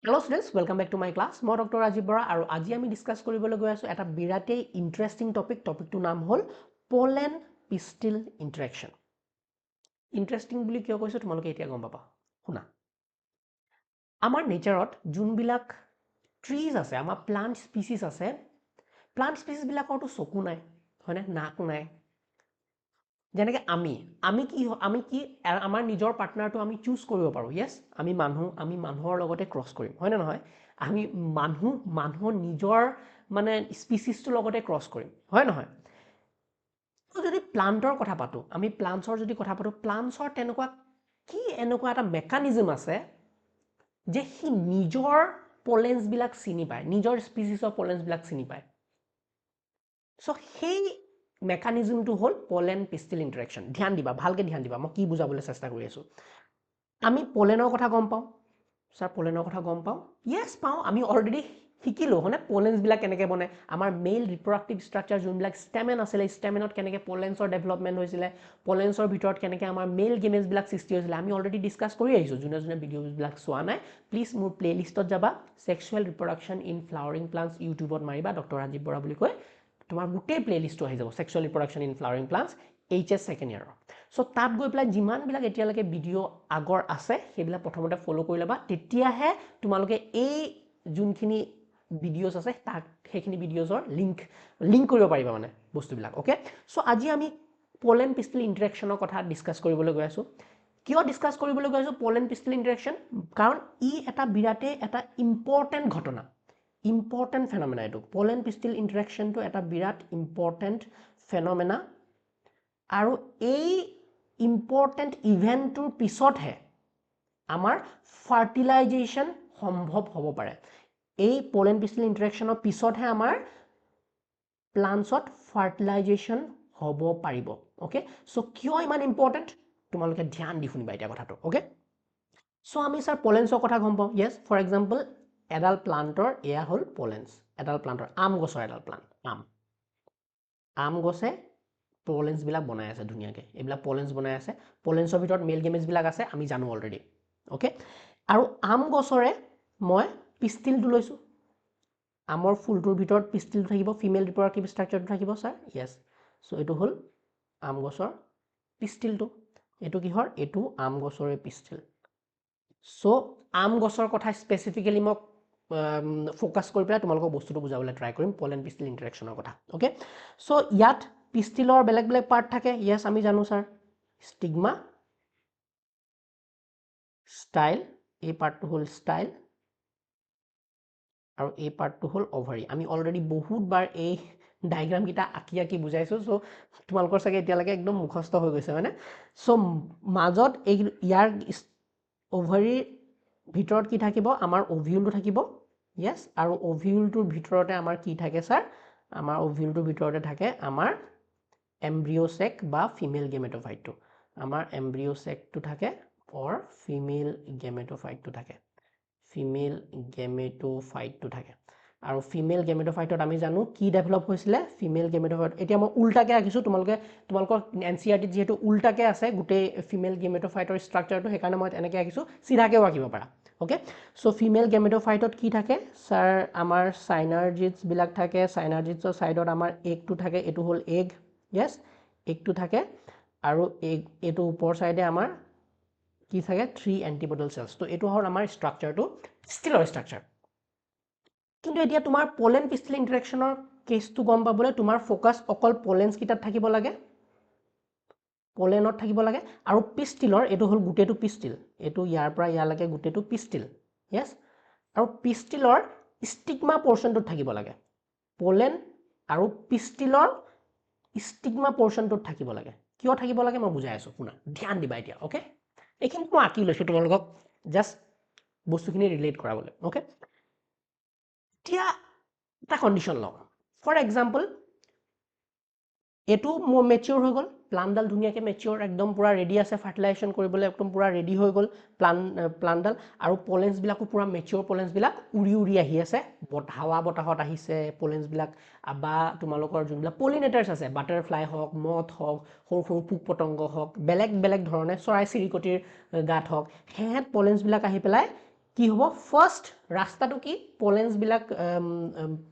Hello students, welcome back to my class. মই doctor Rajiv Bora আৰু আজি আমি ডিসকাস কৰিবলৈ গৈ আছো এটা বিৰাটেই ইন্টাৰেষ্টিং টপিকটো নাম হ'ল পোলেন পিষ্টিল ইন্টাৰেকশন। ইন্টাৰেষ্টিং বুলি কিয় কৈছো তোমালোকে এতিয়া গম পাবা। শুনা, আমাৰ নেচাৰত যোনবিলাক ট্ৰিজ আছে, আমাৰ প্লান্ট স্পিচিছ আছে, প্লান্ট স্পিচিছ বিলাকৰটো চকু নাই, হয়নে, নাক নাই। যেনেকৈ আমি কি আমাৰ নিজৰ পাৰ্টনাৰটো আমি চুজ কৰিব পাৰোঁ। য়েছ, আমি মানুহৰ লগতে ক্ৰছ কৰিম, হয়নে নহয়? আমি মানুহৰ নিজৰ মানে স্পিচিছটোৰ লগতে ক্ৰছ কৰিম, হয় নহয়? যদি প্লান্টৰ কথা পাতোঁ, আমি প্লান্টছৰ যদি কথা পাতোঁ, প্লান্টছৰ এনেকুৱা এটা মেকানিজম আছে যে সি নিজৰ পলেন্সবিলাক চিনি পায়, নিজৰ স্পিচিছৰ পলেন্সবিলাক চিনি পায়। চ' সেই মেকানিজমটো হ'ল পোলেন পিষ্টিল ইন্টাৰেকশন। ধ্যান দিবা, ভালকে ধ্যান দিবা, মই কি বুজাবলৈ চেষ্টা কৰি আছো। আমি পোলেনৰ কথা গম পাওঁ, স্যাৰ পোলেনৰ কথা গম পাওঁ, য়েছ পাওঁ, আমি অলৰেডি শিকিলো হয়নে পোলেন্সবিলাক কেনেকৈ বনে, আমাৰ মেইল ৰিপ্ৰডাক্টিভ ষ্ট্ৰাকচাৰ যোনবিলাক ষ্টেমেন আছিলে, ষ্টেমেনত কেনেকৈ পোলেন্সৰ ডেভেলপমেণ্ট হৈছিলে, পোলেন্সৰ ভিতৰত কেনেকৈ আমাৰ মেইল গেমেজবিলাক সৃষ্টি হৈছিলে, আমি অলৰেডি ডিছকাছ কৰি আহিছোঁ। যোনে ভিডিঅ'বিলাক চোৱা নাই প্লিজ মোৰ প্লেলিষ্টত যাবা, sexual reproduction in flowering plants, ইউটিউবত মাৰিবা ডক্টৰ ৰাজীৱ বৰা বুলি কৈ, তোমাৰ গোটেই প্লেলিষ্টটো আহি যাব, sexual reproduction in flowering plants HS second ইয়াৰৰ। চ' তাত গৈ পেলাই যিমানবিলাক এতিয়ালৈকে ভিডিঅ' আগৰ আছে সেইবিলাক প্ৰথমতে ফ'ল' কৰি ল'বা, তেতিয়াহে তোমালোকে এই যোনখিনি ভিডিঅ'ছ আছে তাক সেইখিনি ভিডিঅ'ছৰ লিংক কৰিব পাৰিবা মানে বস্তুবিলাক। অ'কে, চ' আজি আমি পোলেন পিষ্টিল ইন্টাৰেকশ্যনৰ কথা ডিছকাছ কৰিবলৈ গৈ আছোঁ। কিয় ডিছকাছ কৰিবলৈ গৈ আছোঁ পোলেন পিষ্টিল ইন্টাৰেকশ্যন? কাৰণ ই এটা বিৰাটেই এটা ইম্পৰ্টেণ্ট ঘটনা, ইম্পৰ্টেণ্ট ফেনমেনা। এইটো পোলেন পিষ্টিল ইন্টাৰেকশ্যনটো এটা বিৰাট ইম্পৰ্টেণ্ট ফেনমেনা আৰু এই ইম্পৰ্টেণ্ট ইভেণ্টটোৰ পিছতহে আমাৰ ফাৰ্টিলাইজেশ্যন সম্ভৱ হ'ব পাৰে। এই পোলেন পিষ্টিল ইন্টাৰেকশ্যনৰ পিছতহে আমাৰ প্লান্টছত ফাৰ্টিলাইজেশ্যন হ'ব পাৰিব। অ'কে, চ' কিয় ইমান ইম্পৰ্টেণ্ট তোমালোকে ধ্যান দি শুনিবা এতিয়া কথাটো। অ'কে, চ' আমি স্যাৰ পোলেন্সৰ কথা গম পাওঁ। য়েছ, ফৰ এক্সাম্পল এডাল প্লান্টৰ এয়া হ'ল পোলেন্স, এডাল প্লান্টৰ আম গছৰ এডাল প্লান্ট, আম গছে পোলেন্সবিলাক বনাই আছে ধুনীয়াকৈ, এইবিলাক পোলেন্স বনাই আছে, পোলেন্সৰ ভিতৰত মেইল গেমেজবিলাক আছে, আমি জানো অলৰেডি। অ'কে, আৰু আম গছৰে মই পিষ্টিলটো লৈছোঁ, আমৰ ফুলটোৰ ভিতৰত পিষ্টিলটো থাকিব, ফিমেল ৰিপ্ৰডাক্টিভ ষ্ট্ৰাকচাৰটো থাকিব ছাৰ। য়েছ, চ' এইটো হ'ল আম গছৰ পিষ্টিলটো, এইটো কিহৰ, এইটো আম গছৰে পিষ্টিল। চ' আম গছৰ কথা স্পেচিফিকেলি মই ফ'কাছ কৰি পেলাই তোমালোকক বস্তুটো বুজাবলৈ ট্ৰাই কৰিম, পোলেন পিষ্টিল ইন্টাৰেকশ্যনৰ কথা। অ'কে, চ' ইয়াত পিষ্টিলৰ বেলেগ বেলেগ পাৰ্ট থাকে। য়েছ, আমি জানো ছাৰ, ষ্টিগমা, ষ্টাইল, এই পাৰ্টটো হ'ল ষ্টাইল, আৰু এই পাৰ্টটো হ'ল অভাৰী। আমি অলৰেডি বহুতবাৰ এই ডায়েগ্ৰামকেইটা আঁকি বুজাইছোঁ, চ' তোমালোকৰ চাগে এতিয়ালৈকে একদম মুখস্থ হৈ গৈছে হয়নে? চ' মাজত ইয়াৰ অভাৰীৰ ভিতৰত কি থাকিব, আমাৰ অভিউলটো থাকিব। য়েছ, আৰু অভিউলটোৰ ভিতৰতে আমাৰ কি থাকে ছাৰ, আমাৰ অভিউলটোৰ ভিতৰতে থাকে আমাৰ এমব্ৰিঅ' চেক বা ফিমেল গেমেট'ফাইটটো, আমাৰ এমব্ৰিঅ' চেকটো থাকে অৰ ফিমেল গেমেট'ফাইটটো থাকে, ফিমেল গেমেট'ফাইটটো থাকে। আৰু ফিমেল গেমেট'ফাইটত আমি জানো কি ডেভেলপ হৈছিলে, ফিমেল গেমেট'ফাইট, এতিয়া মই উল্টাকৈ আঁকিছোঁ, তোমালোকৰ NCERTত যিহেতু উল্টাকৈ আছে গোটেই ফিমেল গেমেট'ফাইটৰ ষ্ট্ৰাকচাৰটো, সেইকাৰণে মই এনেকৈ আঁকিছোঁ, চিধাকৈও আঁকিব পাৰা। অ'কে, চ' ফিমেল গেমেট'ফাইটত কি থাকে ছাৰ, আমাৰ চাইনাৰ্জিডছবিলাক থাকে, চাইনাৰ্জিডছৰ ছাইডত আমাৰ এগটো থাকে, এইটো হ'ল এগ। য়েছ, এগটো থাকে, আৰু এইটো ওপৰ ছাইডে আমাৰ কি থাকে, 3 এণ্টিবডল চেলছ। তো এইটো হ'ল আমাৰ ষ্ট্ৰাকচাৰটো, ষ্টিলৰ ষ্ট্ৰাকচাৰ। কিন্তু এতিয়া তোমাৰ পোলেন পিষ্টিল ইন্টাৰেকশ্যনৰ কেছটো গম পাবলৈ তোমাৰ ফ'কাছ অকল পোলেন্সকেইটাত থাকিব লাগে, পোলেনত থাকিব লাগে, আৰু পিষ্টিলৰ এইটো হ'ল গোটেইটো পিষ্টিল, এইটো ইয়াৰ পৰা ইয়ালৈকে গোটেইটো পিষ্টিল। য়েছ, আৰু পিষ্টিলৰ ষ্টিগমা পৰ্চনটোত থাকিব লাগে, পোলেন আৰু পিষ্টিলৰ ষ্টিগমা পৰ্চনটোত থাকিব লাগে। কিয় থাকিব লাগে মই বুজাই আছোঁ, শুনা, ধ্যান দিবা এতিয়া। অ'কে, এইখিনি মই আঁকি লৈছোঁ তোমালোকক জাষ্ট বস্তুখিনি ৰিলেট কৰাবলৈ। অ'কে, এতিয়া এটা কণ্ডিশ্যন লওঁ, ফৰ এক্সাম্পল এইটো মোৰ মেচিয়ৰ হৈ গ'ল, প্লাণ্টডাল ধুনীয়াকৈ মেচিয়ৰ, একদম পূৰা ৰেডি আছে ফাৰ্টিলাইজেশ্যন কৰিবলৈ, একদম পূৰা ৰেডি হৈ গ'ল প্লাণ্টডাল, আৰু পলেন্সবিলাকো পূৰা মেচিয়ৰ পলেন্সবিলাক উৰি আহি আছে, হাৱা বতাহত আহিছে পলেন্সবিলাক, বা তোমালোকৰ যোনবিলাক পলিনেটাৰ্ছ আছে, বাটাৰফ্লাই হওক, মথ হওক, সৰু সৰু পোক পতংগ হওক, বেলেগ বেলেগ ধৰণে চৰাই চিৰিকটিৰ গাত হওক, সেহেঁত পলেন্সবিলাক আহি পেলাই কি হ'ব ফাৰ্ষ্ট ৰাস্তাটো কি পলেন্সবিলাক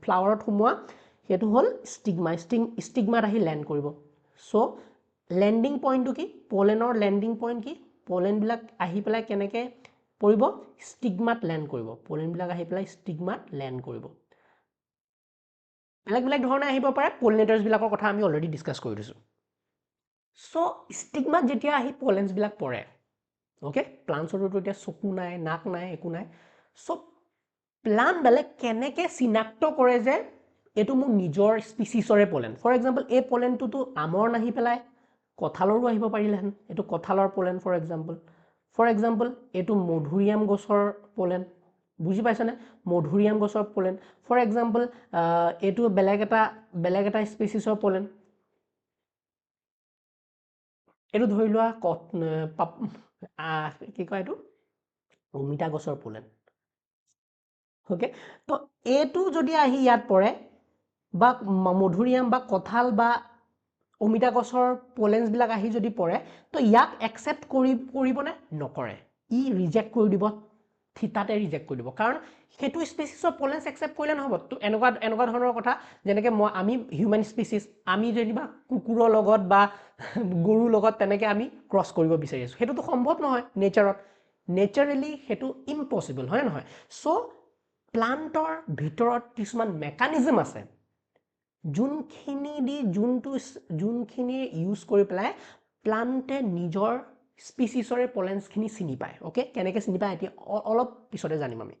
ফ্লাৱাৰত সোমোৱা সেইটো হ'ল ষ্টিগমাত আহি লেণ্ড কৰিব চ' লেণ্ডিং পইণ্টটো কি পলেনৰ লেণ্ডিং পইণ্ট কি পলেনবিলাক আহি পেলাই কেনেকৈ পৰিব ষ্টিগমাত লেণ্ড কৰিব পলেনবিলাক আহি পেলাই ষ্টিগমাত লেণ্ড কৰিব বেলেগ বেলেগ ধৰণে আহিব পাৰে পলিনেটাৰ্ছবিলাকৰ কথা আমি অলৰেডি ডিছকাছ কৰি দিছোঁ চ' ষ্টিগমাত যেতিয়া আহি পলেন্সবিলাক পৰে অ'কে প্লাণ্টছৰতো এতিয়া চকু নাই নাক নাই একো নাই চ' প্লাণ্টবিলাক কেনেকৈ চিনাক্ত কৰে যে এইটো মোৰ নিজৰ স্পিচিছৰে পলেন ফৰ এক্সাম্পল এই পলেনটোতো আমৰ নাহি পেলাই কঁঠালৰো আহিব পাৰিলেহেঁতেন এইটো কঁঠালৰ পলেন ফৰ এক্সাম্পল এইটো মধুৰিআম গছৰ পলেন বুজি পাইছানে মধুৰিআম গছৰ পলেন ফৰ এক্সাম্পল এইটো বেলেগ এটা স্পিচিছৰ পলেন এইটো ধৰি লোৱা কি কয় এইটো অমিতা গছৰ পলেন ওকে তো এইটো যদি আহি ইয়াত পৰে বা মধুৰিআম বা কঁঠাল বা অমিতা গছৰ পলেন্সবিলাক আহি যদি পৰে তো ইয়াক একচেপ্ট কৰিবনে নকৰে ই ৰিজেক্ট কৰি দিব থিতাতে ৰিজেক্ট কৰি দিব কাৰণ সেইটো স্পেচিছৰ পলেন্স একচেপ্ট কৰিলে নহ'ব তো এনেকুৱা ধৰণৰ কথা যেনেকৈ আমি হিউমেন স্পেচিছ আমি যেনিবা কুকুৰৰ লগত বা গৰুৰ লগত তেনেকৈ আমি ক্ৰছ কৰিব বিচাৰি আছোঁ সেইটোতো সম্ভৱ নহয় নেচাৰেলি সেইটো ইম্পচিবল হয় নহয় চ' প্লাণ্টৰ ভিতৰত কিছুমান মেকানিজম আছে যোনখিনি ইউজ কৰি পেলাই প্লাণ্টে নিজৰ স্পিচিছৰে পলেন্সখিনি চিনি পায় অ'কে কেনেকৈ চিনি পায় এতিয়া অলপ পিছতে জানিম আমি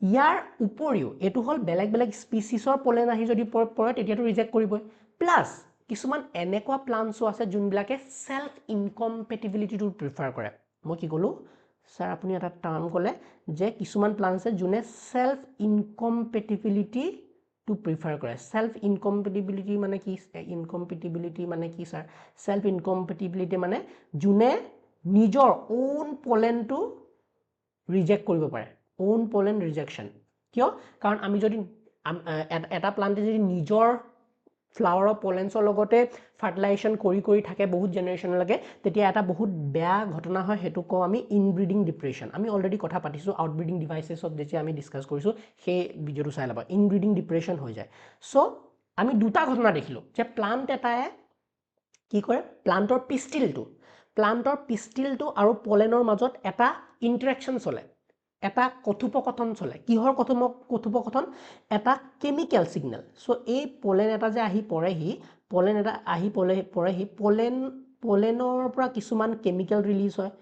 ইয়াৰ উপৰিও এইটো হ'ল বেলেগ বেলেগ স্পিচিছৰ পলেন আহি যদি পৰে তেতিয়াতো ৰিজেক্ট কৰিবই প্লাছ কিছুমান এনেকুৱা প্লাণ্টছো আছে যোনবিলাকে সেলফ ইনকম্পেটিবিলিটিটো প্ৰিফাৰ কৰে মই কি ক'লোঁ স্যাৰ আপুনি এটা টাৰ্ম ক'লে যে কিছুমান প্লাণ্টছে যোনে সেলফ ইনকম্পেটিবিলিটি টু প্ৰিফাৰ কৰে সেলফ ইনকম্পেটিবিলিটি মানে কি স্যাৰ সেলফ ইনকম্পেটিবিলিটি মানে যোনে নিজৰ ওন পলেনটো ৰিজেক্ট কৰিব পাৰে ওন পলেন ৰিজেকশ্যন কিয় কাৰণ আমি যদি এটা প্লাণ্টে যদি নিজৰ ফ্লাৱাৰৰ পলেন্সৰ লগতে ফাৰ্টিলাইজেশ্যন কৰি থাকে বহুত জেনেৰেশ্যনলৈকে তেতিয়া এটা বহুত বেয়া ঘটনা হয় সেইটো কওঁ আমি ইনব্ৰিডিং ডিপ্ৰেশ্যন আমি অলৰেডি কথা পাতিছোঁ আউটব্ৰিডিং ডিভাইচেছত যেতিয়া আমি ডিছকাছ কৰিছোঁ সেই ভিডিঅ'টো চাই ল'বা ইনব্ৰিডিং ডিপ্ৰেশ্যন হৈ যায় চ' আমি দুটা ঘটনা দেখিলোঁ যে প্লাণ্ট এটাই কি কৰে প্লাণ্টৰ পিষ্টিলটো আৰু পলেনৰ মাজত এটা ইণ্টাৰেকশ্যন চলে এটা কথোপকথন চলে কিহৰ কথোপকথন এটা কেমিকেল সিগনেল চ' এই পলেন এটা যে আহি পৰেহি পলেনৰ পৰা কিছুমান কেমিকেল ৰিলিজ হয়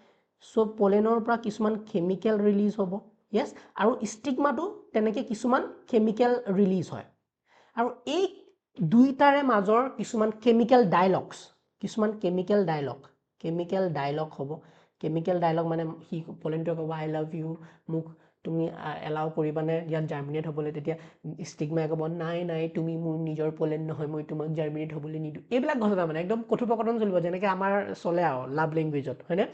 চ' পলেনৰ পৰা কিছুমান কেমিকেল ৰিলিজ হ'ব য়েছ আৰু ষ্টিগমাটো তেনেকৈ কিছুমান কেমিকেল ৰিলিজ হয় আৰু এই দুইটাৰে মাজৰ কিছুমান কেমিকেল ডায়লগ হ'ব কেমিকেল ডায়লগ মানে সি পলেনটোৱে ক'ব আই লাভ ইউ মোক তুমি এলাউ কৰিবানে ইয়াত জাৰ্মিনেট হ'বলৈ তেতিয়া ষ্টিগমাই ক'ব নাই তুমি মোৰ নিজৰ পলেন নহয় মই তোমাক জাৰ্মিনেট হ'বলৈ নিদিওঁ এইবিলাক ঘটনা মানে একদম কথোপকথন চলিব যেনেকৈ আমাৰ চলে আৰু লাভ লেংগুৱেজত হয়নে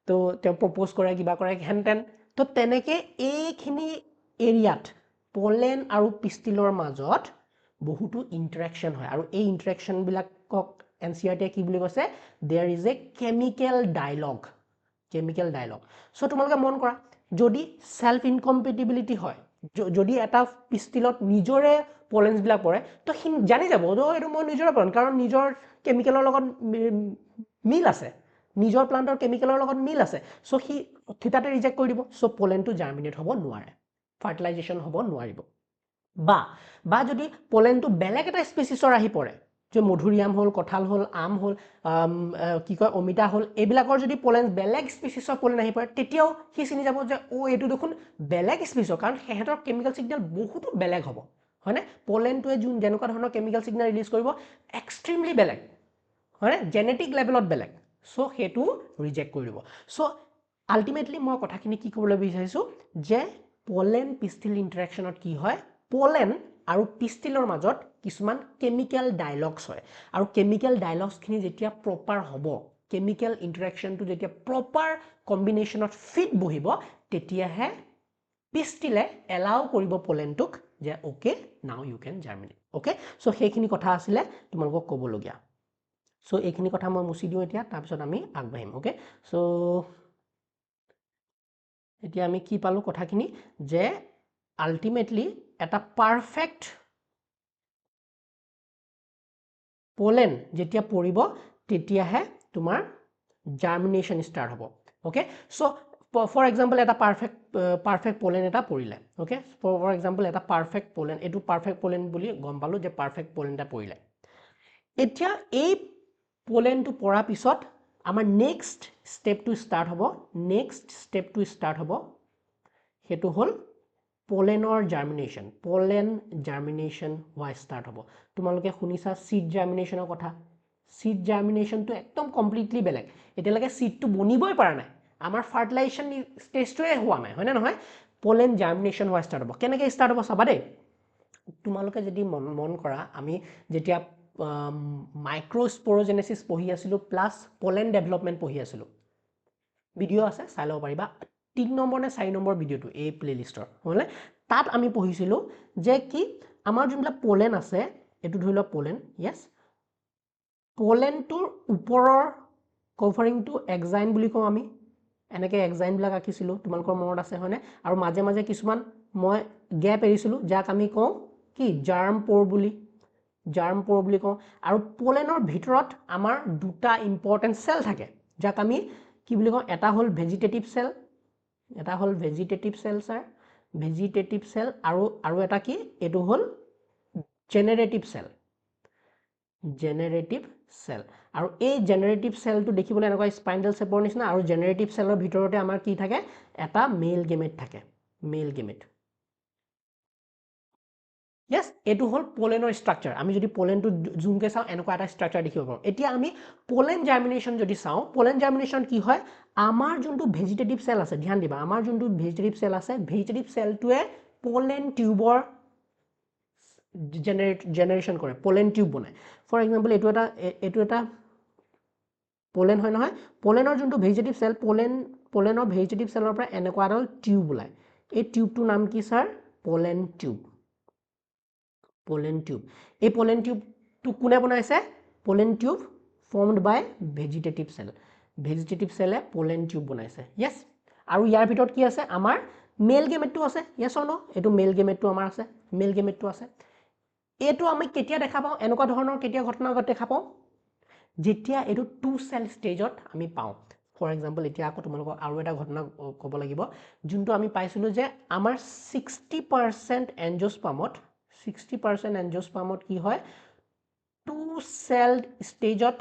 তো তেওঁ প্ৰপ'জ কৰে কিবা কৰে হেন তেন তো তেনেকৈ এইখিনি এৰিয়াত পলেন আৰু পিষ্টিলৰ মাজত বহুতো ইণ্টাৰেকশ্যন হয় আৰু এই ইণ্টাৰেকশ্যনবিলাকক NCERT কি বুলি কৈছে there is a chemical dialogue so' তোমালোকে মন কৰা যদি সেলফ ইনকম্পেটিবিলিটি হয় যদি এটা পিষ্টিলত নিজৰে পলেন্সবিলাক পৰে তো সি জানি যাব এইটো মই নিজৰে পলেন কাৰণ নিজৰ কেমিকেলৰ লগত মিল আছে নিজৰ প্লাণ্টৰ কেমিকেলৰ লগত মিল আছে চ' সি থিতাতে ৰিজেক্ট কৰি দিব চ' পলেনটো জাৰ্মিনেট হ'ব নোৱাৰে ফাৰ্টিলাইজেশ্যন হ'ব নোৱাৰিব বা যদি পলেনটো বেলেগ এটা স্পেচিছৰ আহি পৰে যে মধুৰিআম হ'ল কঁঠাল হ'ল আম হ'ল কি কয় অমিতা হ'ল এইবিলাকৰ যদি পলেন বেলেগ স্পেচিছৰ পলেন আহি পৰে তেতিয়াও সি চিনি যাব যে এইটো দেখোন বেলেগ স্পেচিছৰ কাৰণ সিহঁতৰ কেমিকেল ছিগনেল বহুতো বেলেগ হ'ব হয়নে পলেনটোৱে যেনেকুৱা ধৰণৰ কেমিকেল ছিগনেল ৰিলিজ কৰিব এক্সট্ৰিমলি বেলেগ হয়নে জেনেটিক লেভেলত বেলেগ চ' সেইটো ৰিজেক্ট কৰি দিব চ' আল্টিমেটলি মই কথাখিনি কি ক'বলৈ বিচাৰিছোঁ যে পলেন পিষ্টিল ইণ্টাৰেকশ্যনত কি হয় পলেন আৰু পিষ্টিলৰ মাজত কিছুমান কেমিকেল ডায়লগছ হয় আৰু কেমিকেল ডায়লগছখিনি যেতিয়া প্ৰপাৰ হ'ব কেমিকেল ইণ্টাৰেকশ্যনটো যেতিয়া প্ৰপাৰ কম্বিনেশ্যনত ফিট বহিব তেতিয়াহে পিষ্টিলে এলাউ কৰিব পলেনটোক যে okay now you can জাৰ্মিনেট okay so' সেইখিনি কথা আছিলে তোমালোকক ক'বলগীয়া চ' এইখিনি কথা মই মুচি দিওঁ এতিয়া তাৰপিছত আমি আগবাঢ়িম অ'কে চ' এতিয়া আমি কি পালো কথাখিনি যে আলটিমেটলি এটা পারফেক্ট পোলেন যেতিয়া পৰিব তেতিয়াহে তোমাৰ জাৰ্মিনেশন স্টাৰ্ট হ'ব ওকে সো ফৰ এক্সাম্পল এটা পাৰফেক্ট পোলেন এটা পৰিলে ওকে ফৰ এক্সাম্পল এটা পাৰফেক্ট পোলেন এটো পাৰফেক্ট পোলেন বুলি গম পালো যে পাৰফেক্ট পোলেন এটা পৰিলে এতিয়া এই পোলেনটো পৰা পিছত আমাৰ নেক্সট স্টেপটো স্টাৰ্ট হ'ব হেতু হল পোলেনৰ জাৰ্মিনেশন পোলেন জাৰ্মিনেশন হোৱা স্টাৰ্ট হ'ব তোমালোকে শুনিছা সিড জাৰ্মিনেশনৰ কথা সিড জাৰ্মিনেশনটো একদম কমপ্লিটলি বেলেগ এতিয়ালৈকে সিডটো বনিবই পৰা নাই আমাৰ ফাৰ্টিলাইজেশন ষ্টেজটোৱে হোৱা নাই হয়নে নহয় পোলেন জাৰ্মিনেশন হোৱা স্টাৰ্ট হ'ব কেনেকৈ স্টাৰ্ট হ'ব চাবা দেই তোমালোকে যদি মন কৰা আমি যেতিয়া মাইক্ৰোস্পোৰোজেনেসিস পঢ়ি আছিলো প্লাস পোলেন ডেভেলপমেন্ট পঢ়ি আছিলো ভিডিও আছে চাই লব পাৰিবা 3 নম্বৰ নে 4 নম্বৰ ভিডিওটো এই প্লেলিষ্টৰ হলে তাত আমি পঢ়িছিলো যে কি আমাৰ যোনবিলাক পোলেন আছে এটো ধৰি লওক পোলেন ইয়েস পোলেনটোৰ ওপৰৰ কভাৰিংটো এক্সাইন বুলি কওঁ আমি এনেকৈ এক্সাইন বিলাক আঁকিছিলো তোমালোকৰ মনত আছে হয়নে আৰু মাজে মাজে কিছুমান মই গ্যাপ এৰিছিলো যাক আমি কওঁ কি জাৰ্ম পোৰ বুলি কওঁ আৰু পোলেনৰ ভিতৰত আমাৰ দুটা ইম্পৰ্টেন্ট সেল থাকে যাক আমি কি বুলি কওঁ এটা হল vegetative cell sir vegetative cell আৰু এটা কি এটো হল জেনাৰেটিভ সেল আৰু এই জেনাৰেটিভ সেলটো দেখিবলৈ এনেকুৱা স্পাইন্ডেল শেপৰ নিচিনা আৰু জেনাৰেটিভ সেলৰ ভিতৰতে আমাৰ কি থাকে এটা মেল গেমেট থাকে Yes, এটো হল পোলেনৰ স্ট্ৰাকচাৰ আমি যদি পোলেনটো জুমকে চাও এনেকুৱা এটা স্ট্ৰাকচাৰ দেখিব পাৰো এতিয়া আমি পোলেন জাৰ্মিনেশন যদি চাও পোলেন জাৰ্মিনেশন কি হয় আমাৰ যোনটো ভেজিটেটিভ সেল আছে ধ্যান দিবা আমাৰ যোনটো ভেজিটেটিভ সেল আছে ভেজিটেটিভ সেলটোৱে পোলেন টিউবৰ জেনাৰেশন কৰে পোলেন টিউব বনায় ফৰ এক্সাম্পল এটো এটা পোলেন হয় নহয় পোলেনৰ যোনটো ভেজিটেটিভ সেল পোলেনৰ ভেজিটেটিভ সেলৰ পৰা এনেকুৱা এটা টিউব ওলায় এই টিউবটোৰ নাম কি স্যাৰ পোলেন টিউব এই পোলেন টিউবটো কোনে বনাইছে পোলেন টিউব ফৰ্মড বাই ভেজিটেটিভ সেলে পোলেন টিউব বনাইছে ইয়েস আৰু ইয়াৰ ভিতৰত কি আছে আমাৰ মেল গেমেটটো আছে ইয়েস অৰ নো এটো মেল গেমেটটো আমাৰ আছে এটো আমি কেতিয়া দেখা পাওঁ এনেকুৱা ধৰণৰ কেতিয়া ঘটনা দেখা পাওঁ যেতিয়া এটো টু সেল ষ্টেজত আমি পাওঁ ফৰ এক্সাম্পল এতিয়া আকৌ তোমালোকক আৰু এটা ঘটনা ক'ব লাগিব যোনটো আমি পাইছিলো যে আমাৰ 60% এনজিওস্পাৰ্মত কি হয় টু সেল ষ্টেজত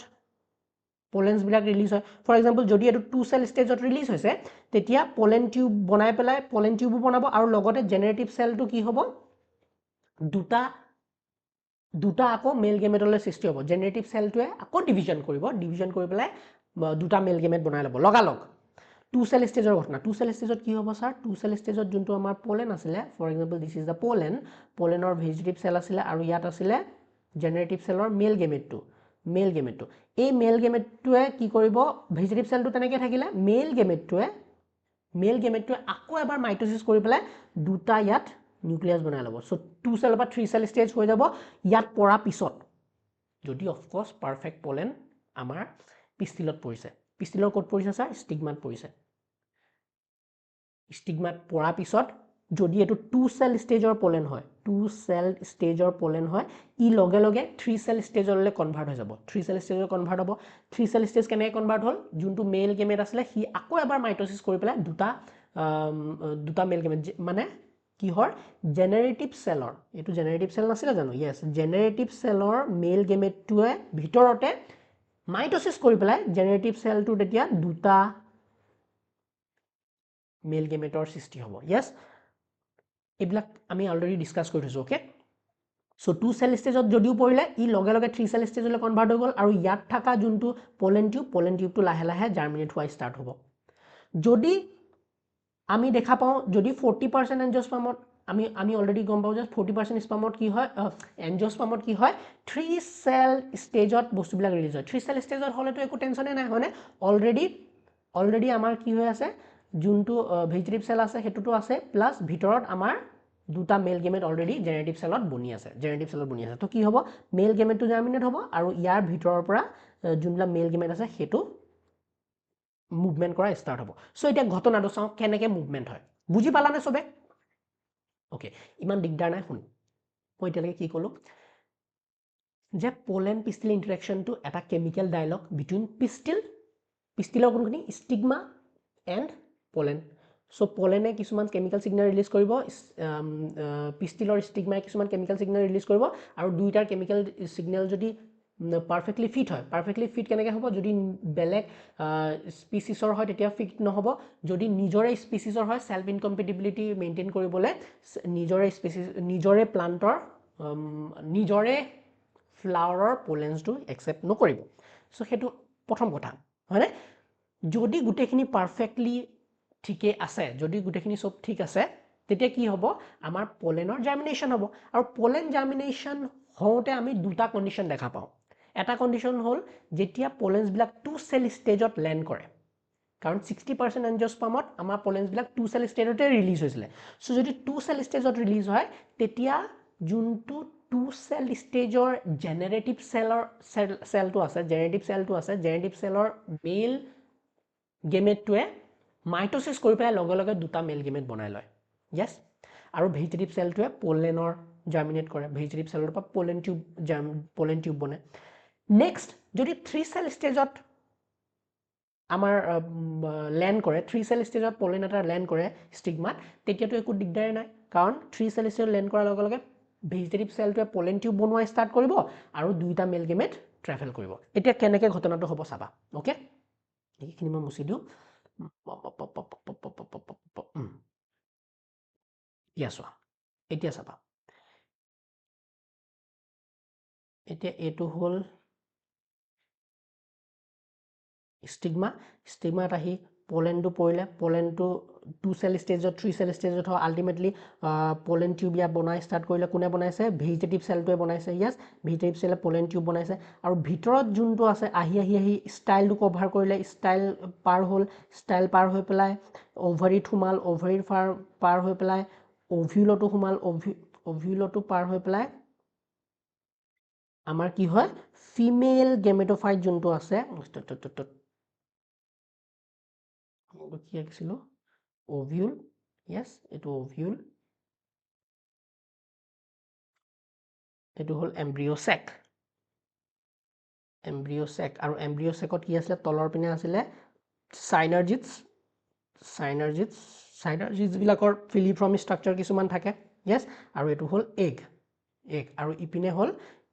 পোলেন্স বিলাক ৰিলিজ হয় ফৰ এক্সাম্পল যদি এটো টু সেল ষ্টেজত ৰিলিজ হৈছে তেতিয়া পোলেন টিউব বনাই পেলাই পোলেন টিউবো বনাব আৰু লগতে জেনাৰেটিভ সেলটো কি হ'ব দুটা আকৌ মেল গেমেটলৈ সৃষ্টি হ'ব জেনাৰেটিভ সেলটোৱে আকৌ ডিভিজন কৰি পেলাই দুটা মেল গেমেট বনাই ল'ব লগালগ টু সেল ষ্টেজৰ ঘটনা টু সেল ষ্টেজত কি হ'ব স্যাৰ টু সেল ষ্টেজত যোনটো আমাৰ পোলেন আছিলে for example this is the পোলেনৰ ভেজিটেটিভ সেল আছিলে আৰু ইয়াত আছিলে জেনাৰেটিভ সেলৰ মেল গেমেটটো এই মেল গেমেটটোৱে কি কৰিব ভেজিটেটিভ সেলটো তেনেকৈ থাকিলে মেল গেমেটটোৱে আকৌ এবাৰ মাইটোসিস কৰি পেলাই দুটা ইয়াত নিউক্লিয়াস বনাই ল'ব সো টু সেল বা থ্ৰী সেল ষ্টেজ হৈ যাব ইয়াত পৰা পিছত যদি অফ কোৰ্স পাৰফেক্ট পোলেন আমাৰ পিষ্টিলত পৰিছে পিষ্টিলৰ ক'ত পৰিছে স্যাৰ স্টিগমাত পৰিছে স্টিগমাত পৰা পিছত যদি এটো টু সেল ষ্টেজৰ পোলেন হয় ই লগে লগে থ্ৰী সেল ষ্টেজলৈ কনভাৰ্ট হৈ যাব থ্ৰী সেল ষ্টেজলৈ কনভাৰ্ট হ'ব থ্ৰী সেল ষ্টেজ কেনেকৈ কনভাৰ্ট হ'ল যোনটো মেল গেমেট আছিলে সি আকৌ এবাৰ মাইটোসিস কৰি পেলাই দুটা মেল গেমেট মানে কি হয় জেনাৰেটিভ সেলৰ এটো জেনাৰেটিভ সেল নাছিলে জানো ইয়েস জেনাৰেটিভ সেলৰ মেল গেমেটটোৱে ভিতৰতে মাইটোসিস কৰি পেলাই জেনাৰেটিভ সেলটো তেতিয়া দুটা মেল গেমেটৰ সৃষ্টি হ'ব ইয়েস এইবিলাক আমি অলৰেডি ডিসকাস কৰি থৈছো ওকে সো টু সেল ষ্টেজত যদিও পৰিলে ই লগে লগে থ্ৰী সেল ষ্টেজলৈ কনভাৰ্ট হৈ গ'ল আৰু ইয়াত থকা যোনটো পোলেন টিউবটো লাহে লাহে জাৰ্মিনেট হোৱা ষ্টাৰ্ট হ'ব যদি আমি দেখা পাওঁ যদি 40% এনজিওস্পাৰ্মত আমি অলৰেডি গম পাওঁ যে 40% স্পাৰ্মত কি হয় এনজিওস্পাৰ্মত কি হয় থ্ৰী সেল ষ্টেজত বস্তুবিলাক ৰিলিজ হয় থ্ৰী সেল ষ্টেজত হলেতো একো টেনচনে নাই হয়নে অলৰেডি আমাৰ কি হৈ আছে যোনটো ভেজিটেটিভ সেল আছে হেতুটো আছে প্লাস ভিতৰত আমাৰ দুটা মেল গেমেট অলৰেডি জেনাৰেটিভ সেলত বনি আছে তো কি হ'ব মেল গেমেটটো জাৰ্মিনেট হ'ব আৰু ইয়াৰ ভিতৰৰ পৰা যোনবিলাক মেল গেমেট আছে হেতু মুভমেণ্ট কৰা ষ্টাৰ্ট হ'ব সো এটা ঘটনাটো চাওঁ কেনেকৈ মুভমেণ্ট হয় বুজি পালানে সবে ওকে ইমান দিগদাৰ নাই শুন মই এতিয়ালৈকে কি ক'লো যে পোলেন পিষ্টিল ইণ্টাৰেকশ্যনটো এটা কেমিকেল ডায়লগ বিটুইন পিষ্টিলৰ কোনখিনি ষ্টিগমা এণ্ড পোলেন সো পোলেনে কিছুমান কেমিকেল সিগনেল ৰিলিজ কৰিব পিষ্টিলৰ ষ্টিগমাই কিছুমান কেমিকেল সিগনেল ৰিলিজ কৰিব আৰু দুইটাৰ কেমিকেল সিগনেল যদি পাৰফেক্টলি ফিট হয় পাৰফেক্টলি ফিট কেনেকৈ হ'ব যদি বেলেগ স্পিচিছৰ হয় তেতিয়া ফিট নহ'ব যদি নিজৰে স্পিচিছৰ হয় সেলফ ইনকম্পেটিবিলিটি মেইনটেইন কৰিবলৈ নিজৰে প্লান্টৰ নিজৰে ফ্লাৱাৰৰ পোলেন্সটো একচেপ্ট নকৰিব সো সেইটো প্ৰথম কথা হয়নে যদি গোটেইখিনি পাৰফেক্টলি ঠিকে আছে যদি গোটেইখিনি সব ঠিক আছে তেতিয়া কি হ'ব আমাৰ পোলেনৰ জাৰ্মিনেশ্যন হ'ব আৰু পোলেন জাৰ্মিনেশ্যন হওঁতে আমি দুটা কণ্ডিশ্যন দেখা পাওঁ এটা কণ্ডিশ্যন হ'ল যেতিয়া পোলেন্সবিলাক 2 সেল ষ্টেজত লেণ্ড কৰে কাৰণ 60% এনজিওস্পাৰ্মত আমাৰ পোলেন্সবিলাক 2 সেল ষ্টেজতে ৰিলিজ হৈছিলে সো যদি 2 সেল ষ্টেজত ৰিলিজ হয় তেতিয়া যোনটো 2 সেল ষ্টেজৰ জেনেৰেটিভ সেলটো আছে জেনেৰেটিভ সেলৰ মেল গেমেটটোৱে মাইটোসিস কৰি পেলাই লগে লগে দুটা মেল গেমেট বনাই লয় ইয়েস আৰু ভেজিটেটিভ সেলটোৱে পোলেনৰ জাৰ্মিনেট কৰে ভেজিটেটিভ সেলৰ পৰা পোলেন টিউব বনে নেক্সট যদি 3 সেল ষ্টেজত আমাৰ ল্যান্ড কৰে 3 সেল ষ্টেজত পোলেন এটা ল্যান্ড কৰে ষ্টিগমাত তেতিয়াতো একো দিগদাৰ নাই কাৰণ 3 সেল ষ্টেজত ল্যান্ড কৰাৰ লগে লগে ভেজিটেটিভ সেলটোৱে পোলেন টিউব বনোৱা ষ্টাৰ্ট কৰিব আৰু দুইটা মেল গেমেট ট্ৰেভেল কৰিব এতিয়া কেনেকৈ ঘটনাটো হ'ব চাবা ওকে এইখিনি মই মুছি দিওঁ এতিয়া চাবা এতিয়া এইটো হ'ল ষ্টিগমাত আহি পোলেনটো পৰিলে পোলেনটো 2 সেল ষ্টেজত 3 সেল ষ্টেজত হয় আল্টিমেটলি পোলেন টিউব ইয়াত বনাই ষ্টাৰ্ট কৰিলে কোনে বনাইছে ভেজিটেটিভ সেলটোৱে বনাইছে ইয়েস ভেজিটেটিভ সেলে পোলেন টিউব বনাইছে আৰু ভিতৰত যোনটো আছে আহি ষ্টাইলটো কভাৰ কৰিলে ষ্টাইল পাৰ হৈ পেলাই ওভাৰিত সোমাল ওভাৰিৰ পাৰ হৈ পেলাই ওভিউলতো সোমাল ওভিউলতো পাৰ হৈ পেলাই আমাৰ কি হয় ফিমেল গেমেটোফাইট যোনটো আছে কি আঁকিছিলো ওভিউল ইয়েস এইটো ওভিউল এইটো হ'ল এমব্ৰিঅ'চেক আৰু এমব্ৰিঅ'চেকত কি আছিলে তলৰ পিনে আছিলে সাইনাৰজিডছবিলাকৰ ফিলিফৰ্ম ষ্ট্ৰাকচাৰ কিছুমান থাকে ইয়েস আৰু এইটো হ'ল এগ আৰু ইপিনে হ'ল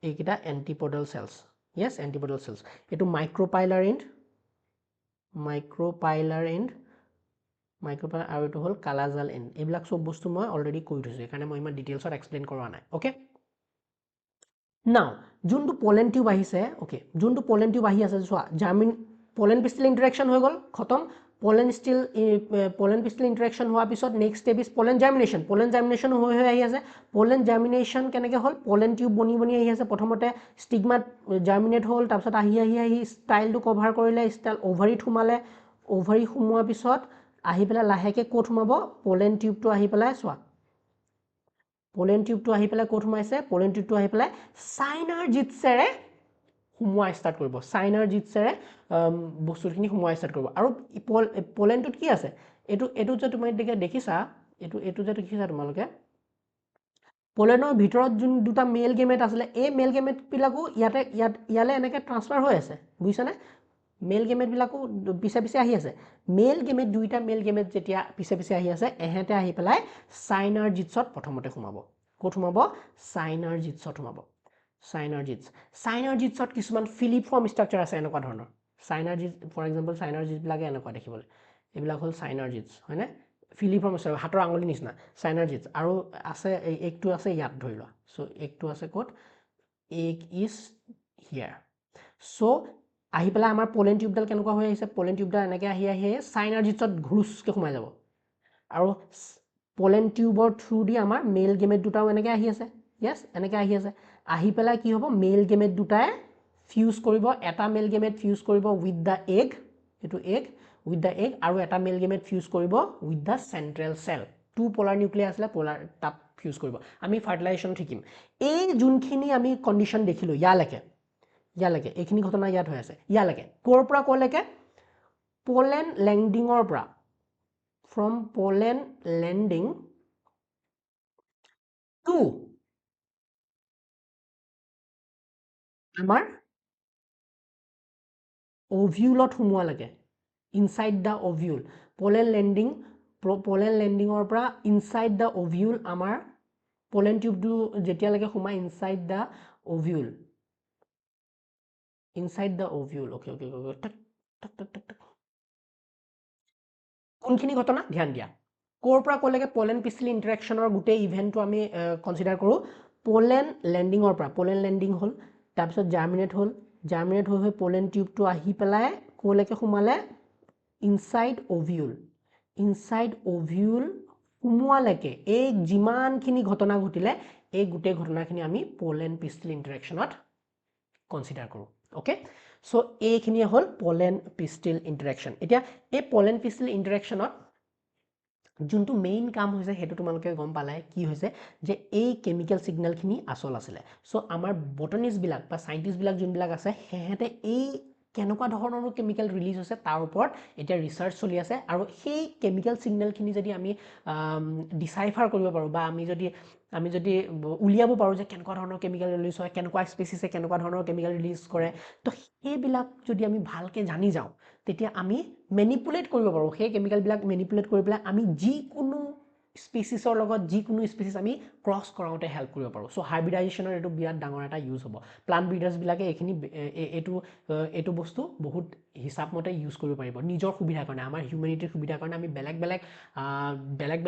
এইকেইটা এণ্টিপডাল চেলছ ইয়েস এণ্টিপডাল চেলছ এইটো মাইক্ৰ'পাইলাৰ আৰু এইটো হ'ল কালাজাল এণ্ড এইবিলাক সব বস্তু মই অলৰেডি কৈ থৈছোঁ সেইকাৰণে মই ইমান ডিটেইলছত এক্সপ্লেইন কৰা নাই ওকে নাও যোনটো পোলেন টিউব আহিছে ওকে যোনটো পোলেন টিউব আহি আছে চোৱা পোলেন পিষ্টিল ইণ্টাৰেকশ্যন হৈ গ'ল খতম পোলেন পিষ্টিল ইণ্টাৰেকশ্যন হোৱাৰ পিছত নেক্সট ষ্টেপ ইজ পোলেন জাৰ্মিনেশ্যন হৈ আহি আছে পোলেন জাৰ্মিনেশ্যন কেনেকৈ হ'ল পোলেন টিউব বনি আহি আছে প্ৰথমতে ষ্টিগমাত জাৰ্মিনেট হ'ল তাৰপিছত আহি ষ্টাইলটো কভাৰ কৰিলে ষ্টাইল ওভাৰিত সোমালে ওভাৰি সোমোৱাৰ পিছত আহি পেলাই লাহেকৈ ক'ত সোমাব পোলেন টিউবটো আহি পেলাই চোৱা পোলেন টিউবটো আহি পেলাই ক'ত সোমাইছে পোলেন টিউবটো আহি পেলাই সাইনাৰজিডছেৰে সোমোৱা ষ্টাৰ্ট কৰিব সাইনাৰজিডছেৰে বস্তুখিনি সোমোৱা ষ্টাৰ্ট কৰিব আৰু পোলেনটোত কি আছে এইটো যে তুমি দেখিছা এইটো যে দেখিছা তোমালোকে পোলেনৰ ভিতৰত যোন দুটা মেল গেমেট আছিলে এই মেল গেমেটবিলাকো ইয়ালে এনেকৈ ট্ৰান্সফাৰ হৈ আছে বুজিছানে মেল গেমেটবিলাকো পিছে আহি আছে দুইটা মেল গেমেট যেতিয়া পিছে আহি আছে এহেঁতে আহি পেলাই সাইনাৰজিডছত প্ৰথমতে সোমাব ক'ত সোমাব সাইনাৰজিডছত সোমাব সাইনাৰজিডছত কিছুমান ফিলিফৰ্ম ষ্ট্ৰাকচাৰ আছে এনেকুৱা ধৰণৰ সাইনাৰজিড ফৰ এক্সাম্পল সাইনাৰজিডবিলাকে এনেকুৱা দেখিবলৈ এইবিলাক হ'ল সাইনাৰজিডছ হয়নে ফিলিফৰ্ম আছে হাতৰ আঙুলি নিচিনা সাইনাৰজিডছ আৰু আছে এগটো আছে ইয়াত ধৰি লোৱা চ' এগটো আছে ক'ত এগ ইজ হিয়াৰ চ' আহি পেলাই আমাৰ পোলেন টিউবডাল কেনেকুৱা হৈ আহিছে পোলেন টিউবডাল এনেকৈ আহি সাইনাৰজিডছত ঘুৰুচকৈ সোমাই যাব আৰু পোলেন টিউবৰ থ্ৰু দি আমাৰ মেল গেমেট দুটাও এনেকৈ আহি আছে ইয়েছ এনেকৈ আহি পেলাই কি হ'ব মেল গেমেট দুটাই ফিউজ কৰিব এটা মেল গেমেট ফিউজ কৰিব উইথ দ্য এগ এইটো এগ উইথ দ্য এগ আৰু এটা মেল গেমেট ফিউজ কৰিব with the central sale 2 polar nucleus আছিলে তাত ফিউজ কৰিব আমি ফাৰ্টিলাইজেশ্যন শিকিম এই যোনখিনি আমি কণ্ডিশ্যন দেখিলোঁ ইয়ালৈকে এইখিনি ঘটনা ইয়াত হৈ আছে ইয়ালৈকে ক'ৰ পৰা ক'লৈকে pollen landing or bra from pollen landing to আমাৰ ovule সোমোৱা লাগে inside the ovule pollen landing or bra inside the ovule আমাৰ pollen tube to যেতিয়া লাগে সোমাই inside the ovule okay কোনখিনি ঘটনা ধ্যান দিয়া কোৰ পৰা কলেকে pollen pistil interaction or গুটে ইভেন্ট তো আমি কনসিডাৰ কৰো pollen landing or পৰা pollen landing হল তাৰ পিছত germinate হৈ pollen tube to আহি পেলাই কলেকে সোমালে inside ovule সোমোৱালৈকে এই যিমানখিনি ঘটনা ঘটিলে এই গুটে ঘটনাখিনি আমি pollen pistil interactionত কনসিডাৰ কৰো ওকে সো এইখিনি হল pollen pistil interaction এতিয়া এই pollen pistil interactionত যোনটো মেইন কাম হৈছে হেতু তোমালোকে গম পালাই কি হৈছে যে এই কেমিক্যাল সিগন্যাল খিনি আসল আছিল সো আমাৰ বটানিষ্ট বিলাক বা সায়েন্টিষ্ট বিলাক যোন বিলাক আছে হেহেতে এই কেনেকুৱা ধৰণৰ কেমিক্যাল ৰিলিজ হৈছে তাৰ ওপৰত এটা ৰিসাৰ্চ চলি আছে আৰু সেই কেমিক্যাল সিগন্যাল খিনি যদি আমি ডিসাইফাৰ কৰিব পাৰো বা আমি যদি উলিয়াব পাৰো যে কেনেকুৱা ধৰণৰ কেমিক্যাল ৰিলিজ হয় কেনেকুৱা স্পেচিছে কেনেকুৱা ধৰণৰ কেমিক্যাল ৰিলিজ কৰে তো এইবিলাক যদি আমি ভালকে জানি যাও তেতিয়া আমি ম্যানিপুলেট কৰিব পাৰো সেই কেমিক্যাল বিলাক ম্যানিপুলেট কৰি পেলাই আমি যি কোনো স্পেচিছৰ লগত যি কোনো স্পেচিছ আমি ক্ৰস কৰাওতে হেল্প কৰিব পাৰো সো হাইব্ৰিডাইজেশনৰ এটো বিৰাট ডাঙৰ এটা ইউজ হ'ব প্লান্ট ব্ৰিডাৰ্স বিলাকে এখিনি এটো বস্তু বহুত হিসাব মতে ইউজ কৰিব পাৰিব নিজৰ সুবিধাৰ কাৰণে আমাৰ হিউম্যানিটিৰ সুবিধাৰ কাৰণে আমি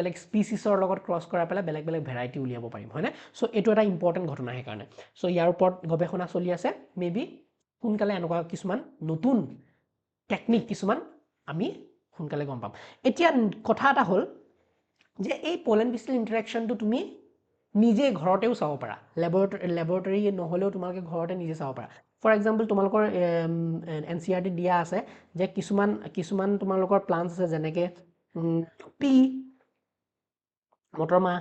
বেলেগ স্পেচিছৰ লগত ক্ৰস কৰা পেলা বেলেগ ভেৰাইটি উলিয়াব পাৰিম হয়নে সো এটো এটা ইম্পৰ্টেন্ট ঘটনা হে কাৰণে সো ইয়াৰ ওপৰত গৱেষণা চলি আছে মেবি সোনকালে এনেকুৱা কিছুমান নতুন টেকনিক কিছুমান আমি সোনকালে গম পাম এতিয়া কথা এটা হল যে এই pollen pistil interaction তো তুমি নিজে ঘৰতেও চাব পাৰা ল্যাবৰেটৰি নহলেও তোমালোকে ঘৰতে নিজে চাব পাৰা ফৰ এক্সাম্পল তোমালোকৰ এনসিআৰটি দিয়া আছে যে কিছুমান তোমালোকৰ প্লান্টস আছে যেনেকে পি মটৰমা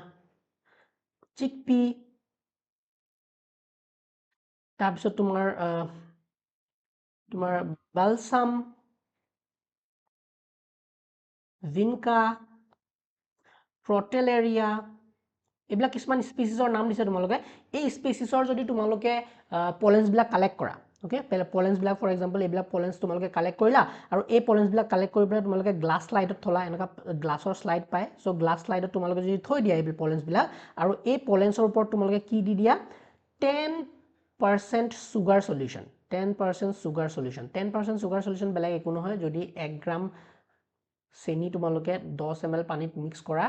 চিকপি তাৰপিছত তোমাৰ বালসাম ভিনকা Frotelaria এইবিলাক কিছুমান স্পেচিছৰ নাম দিছে তোমালোকে এই স্পেচিছৰ যদি তোমালোকে পলেন্স বিলাক কালেক্ট কৰা ওকে পলেন্স বিলাক ফৰ এক্সাম্পল এইবিলাক পলেন্স তোমালোকে কালেক্ট কৰিলা আৰু এই পলেন্স বিলাক কালেক্ট কৰি পেলাই তোমালোকে গ্লাছ স্লাইডত থলা এনেকা গ্লাছৰ স্লাইড পায় সো গ্লাছ স্লাইডত তোমালোকে যদি থৈ দিয়া এই পলেন্স বিলাক আৰু এই পলেন্সৰ ওপৰত তোমালোকে কি দি দিয়া 10% সুগাৰ সলিউশন 10% সুগাৰ সলিউশন বেলেগ একো নহয় যদি 1 গ্ৰাম চেনি তোমালোকে 10 ml পানীত মিক্স কৰা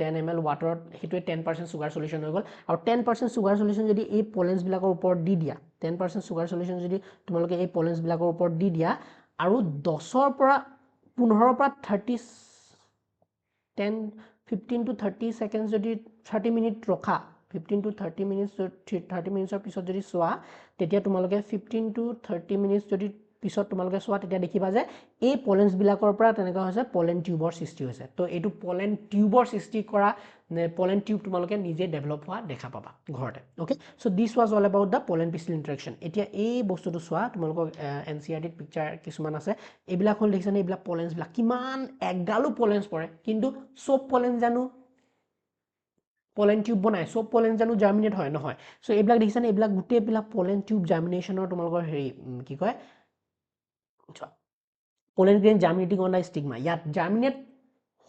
10 ml water হেতুৱে 10% সুগাৰ সলিউশন হৈ গল আৰু 10% সুগাৰ সলিউশন যদি এই পলেন্স বিলাকৰ ওপৰত দি দিয়া 10% সুগাৰ সলিউশন যদি তোমালোকে এই পলেন্স বিলাকৰ ওপৰত দি দিয়া আৰু 10 পৰা 15 পৰা 15 to 30 seconds যদি 30 মিনিট ৰখা 15 to 30 মিনিটৰ পিছত যদি সোৱা তেতিয়া তোমালোকে 15 to 30 মিনিটস যদি পিছত তোমালোকে সোৱা তেতিয়া দেখিবা যে এই পলেন্স বিলাকৰ পৰা তেনেকা হৈছে পলেন টিউবৰ সৃষ্টি হৈছে তো এটো পলেন টিউবৰ সৃষ্টি কৰা পলেন টিউব তোমালোকে নিজে ডেভেলপ হোৱা দেখা পাবা ঘৰতে okay so this was all about the pollen pistil interaction এতিয়া এই বস্তুটো সোৱা তোমালোকৰ এনসিআৰটি পিকচাৰ কিছুমান আছে এইবিলাক হল দেখিছানে এইবিলাক পলেন্স বিলাক কিমান একডালো পলেন্স পৰে কিন্তু সব পলেন্স জানো pollen tube বনাই সব pollen জানো জার্মিনেট হয় নহয় সো এইবিলাক দেখিছানে এইবিলাক গুটেবিলাক pollen tube germinationৰ তোমালোকৰ হেৰি কি কয় pollen grain germinating on the stigma ইয়াত জাৰ্মিনেট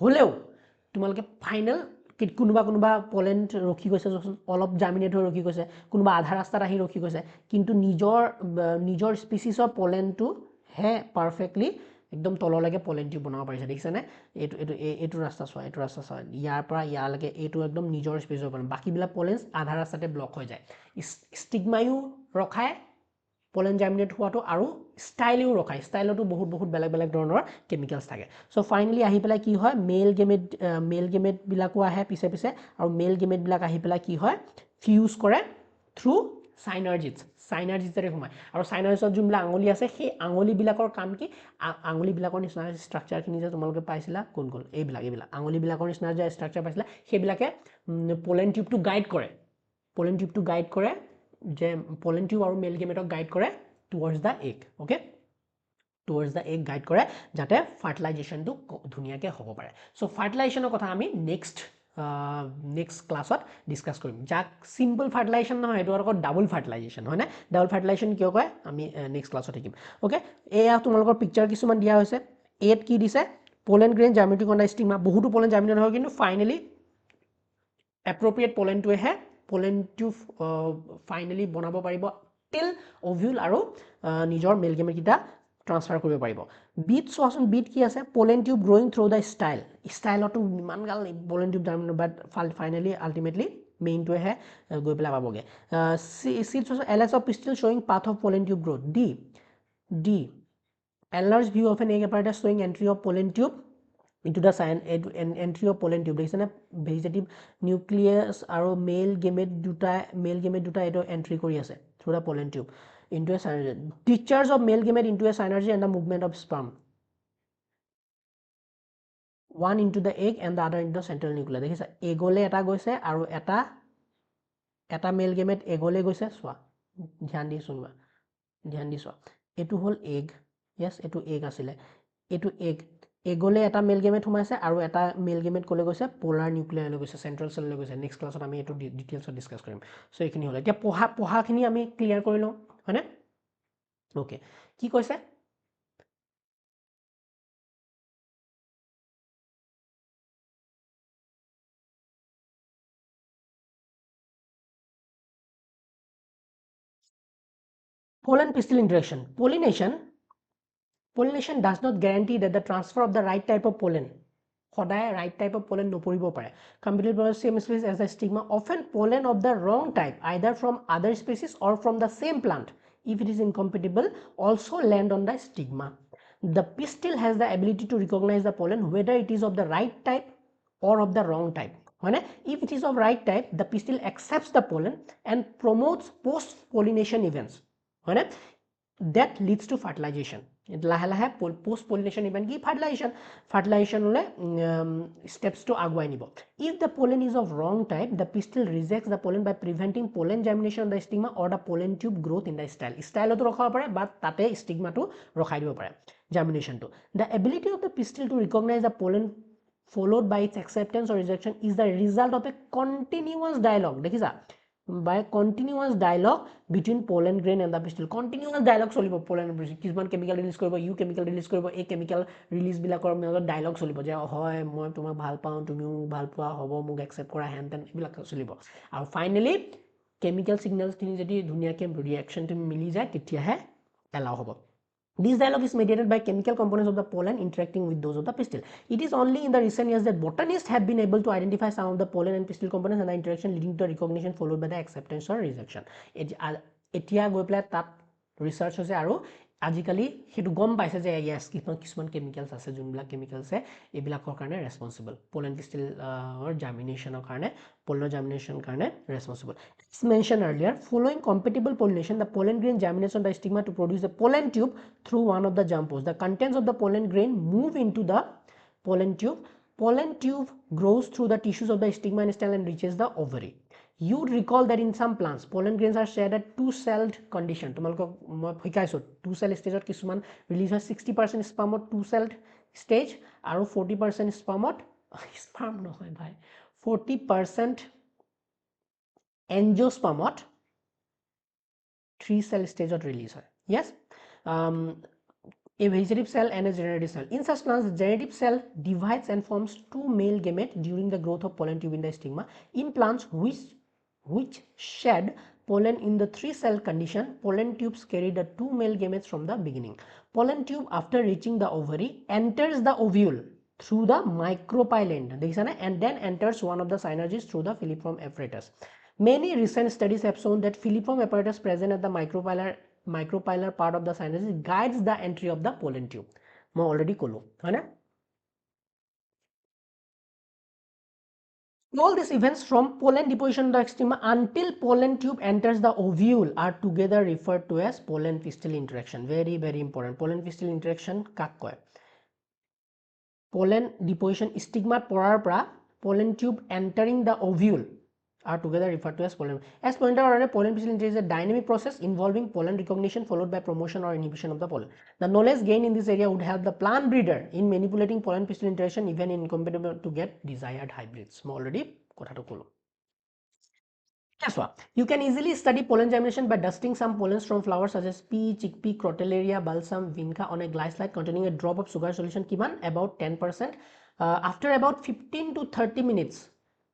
হলেও তোমালোকে ফাইনাল কোনোবা pollen ৰখি গৈছে অলপ জাৰ্মিনেট হৈ ৰখি গৈছে কোনোবা আধা ৰাস্তাত আহি ৰখি গৈছে কিন্তু নিজৰ স্পিচিছৰ pollen টো হে পাৰফেক্টলি একদম তললৈকে pollen tube বনাব পাৰিছে দেখিছানে এটো ৰাস্তা সোৱা ইয়াৰ পৰা ইয়ালৈকে এটো একদম নিজৰ স্পেচৰ পৰা বাকিবিলাক পলেন্স আধা ৰাস্তাতে ব্লক হৈ যায় ষ্টিগমায়ু ৰখায় pollen germinate হোৱাটো আৰু ষ্টাইলেও ৰখায় ষ্টাইলটো বহুত বেলেগ ধৰণৰ কেমিক্যালছ থাকে সো ফাইনালি আহি পেলাই কি হয় মেল গেমেট বিলাকো আহে পিছে আৰু মেল গেমেট বিলাক আহি পেলাই কি হয় ফিউজ কৰে থ্ৰু সাইনাৰ্জিটৰে ঘুমায় আৰু সাইনাৰ্জিটত যোনবিলাক আঙুলি আছে সেই আঙুলি বিলাকৰ কাম কি আঙুলি বিলাকৰ নিচিনা ষ্ট্ৰাকচাৰ খিনি যে তোমালোকে পাইছিলা কোন এইবিলাক আঙুলি বিলাকৰ নিচিনা যে ষ্ট্ৰাকচাৰ পাইছিলা সেইবিলাকে pollen tube টো গাইড কৰে যে pollen tube আৰু মেল গেমেটক গাইড কৰে towards the egg okay towards the egg guide কৰে যাতে fertilization to ধুনিয়াকে হ'ব পাৰে so fertilization কথা আমি next class discuss কৰিম যাক simple fertilization নহয় এটো আৰু double fertilization হয় না double fertilization কিয় কয় আমি next class দেখিম ওকে এয়া তোমালোকৰ পিকচাৰ কিছুমান দিয়া হৈছে এত কি দিছে pollen grain germinating on the stigma বহুতো pollen germinate হয় কিন্তু finally appropriate pollen to হে pollen tube finally বনাব পাৰিব till ovule আৰু নিজৰ male gamete কিটা transfer কৰিব পাৰিব beat চোৱাচোন beat কি আছে pollen tube growing through the style to ইমান গাল pollen tube germinate but finally ultimately main to হে গৈ পেলা পাবগে seeds ls of pistil showing path of pollen tube growth d enlarged view of an egg apparatus showing entry of pollen tube into the entry of pollen tube দেখিছেনে vegetative nucleus আৰু male gamete দুটা এটো entry কৰি আছে through the pollen tube into a synergy discharge of male gamete into a synergy and the movement of sperm one into the egg and the other into the central nucleus দেখিছা এগলে এটা গৈছে আৰু এটা male gamete এগলে গৈছে সোৱা ধ্যান দি শুনবা ধ্যান দি সোৱা এটো হল egg yes এটো egg আছিলে এটো egg এগলে এটা মেল গেমেট হুমাইছে আৰু এটা মেল গেমেট কলে গৈছে পোলাৰ নিউক্লিয়াৰ লৈ গৈছে সেন্ট্ৰাল সেল লৈ গৈছে নেক্সট ক্লাছত আমি এটো ডিটেইলছত ডিসকাস কৰিম সো এইখিনি হল এতিয়া পঢ়াখিনি আমি ক্লিয়াৰ কৰি লওঁ হয়নে ওকে কি কৈছে pollen pistil interaction pollination does not guarantee that the transfer of the right type of pollen সদায় right type of pollen নপৰিব পাৰে completed by the same species as the stigma often pollen of the wrong type either from other species or from the same plant if it is incompatible also land on the stigma the pistil has the ability to recognize the pollen whether it is of the right type or of the wrong type right? If it is of right type the pistil accepts the pollen and promotes post pollination events right? That leads to fertilization লাহে post pollination event কি fertilization হলে steps to আগুৱাই নিব if the pollen is of wrong type the pistil rejects the pollen by preventing pollen germination on the stigma or the pollen tube growth in the style তো ৰখাব পাৰে বা তাতে stigma তো ৰখাই দিব পাৰে germination to the ability of the pistil to recognize the pollen followed by its acceptance or rejection is the result of a continuous dialogue দেখিছা by continuous dialogue between pollen grain and the pistil continuous dialogue চলিব pollen কিছুমান chemical release কৰিব you chemical release কৰিব এই chemical release বিলাকৰ মাজত dialogue চলিব যে হয় মই তোমাক ভাল পাওঁ তুমিও ভাল পোৱা হ'ব মোক accept কৰা হেনতেন এইবিলাক চলিব আৰু finally chemical signals খিনি যদি ধুনিয়াকে reaction টো মিলি যায় তেতিয়াহে allow হ'ব This dialogue is mediated by chemical components of the pollen interacting with those of the pistil. It is only in the recent years that botanists have been able to identify some of the pollen and pistil components and the interaction leading to recognition followed by the acceptance or rejection. এতিয়া গৈ পেলাই তাত research হৈছে আৰু আজিকালি হেতু গম পাইছে যে yes কিছুমান কেমিক্যালছ আছে যোনবিলাক কেমিক্যালছে এবিলাকৰ কাৰণে ৰেসপন্সিবল pollen pistil or germination কাৰণে pollen germination কাৰণে responsible. As mentioned earlier, following compatible pollination, the pollen grain germinates on the stigma to produce a pollen tube through one of the germ pods. The contents of the pollen grain move into the pollen tube. Pollen tube grows through the tissues of the stigma and style and reaches the ovary. You'd recall that in some plants, pollen grains are shared at two-celled condition. Two-cell stage of kisuman release 60% sperm at two-celled stage, and 40% sperm at sperm no hoy bhai 40% angiosperm at three-cell stage of release hoy. Yes, a vegetative cell and a generative cell. In such plants, the generative cell divides and forms two male gametes during the growth of pollen tube in the stigma. In plants which shed pollen in the three-cell condition, pollen tubes carry the two male gametes from the beginning. Pollen tube, after reaching the ovary, enters the ovule through the micropyle end and then enters one of the synergies through the filiform apparatus. Many recent studies have shown that filiform apparatus present at the micropylar part of the synergy guides the entry of the pollen tube. I already kolo, right? All these events from pollen deposition of the stigma until pollen tube enters the ovule are together referred to as pollen pistil interaction. Very, very important. Pollen pistil interaction kak koy. Pollen deposition stigma porar pra pollen tube entering the ovule are together referred to as pollen. As pointed out, pollen pistil integration is a dynamic process involving pollen recognition followed by promotion or inhibition of the pollen. The knowledge gained in this area would help the plant breeder in manipulating pollen pistil interaction even incompatible to get desired hybrids. I already kothatu kolo. Guess what? You can easily study pollen germination by dusting some pollens from flowers such as pea, chickpea, crotalaria, balsam, vinca on a glass slide containing a drop of sugar solution kiman about 10%. After about 15 to 30 minutes,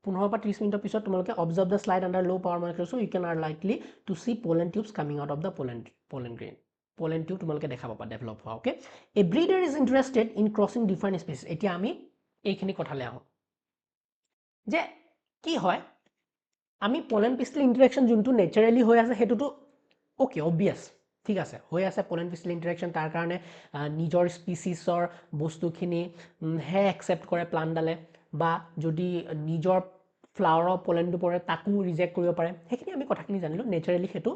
15-30 minutes pisot tomaloke observe the slide under low power microscope. You can are likely to see pollen tubes coming out of the pollen grain. Pollen tube tomaloke dekha papa develop howa. Okay. A breeder is interested in crossing different species. Etia ami eikhini kothale aho. Je ki hoy? আমি pollen pistil interaction যোনটো naturally হৈ আছে হেতুটো okay obvious ঠিক আছে হৈ আছে pollen pistil interaction তাৰ কাৰণে নিজৰ স্পিচিছৰ বস্তুখিনি হে একসেপ্ট কৰে প্লান্ট ডালে বা যদি নিজৰ ফ্লাৱাৰৰ pollenটো পৰে তাকো ৰিজেক্ট কৰিব পাৰে হেখিনি আমি কথাখিনি জানিলো naturally হেতু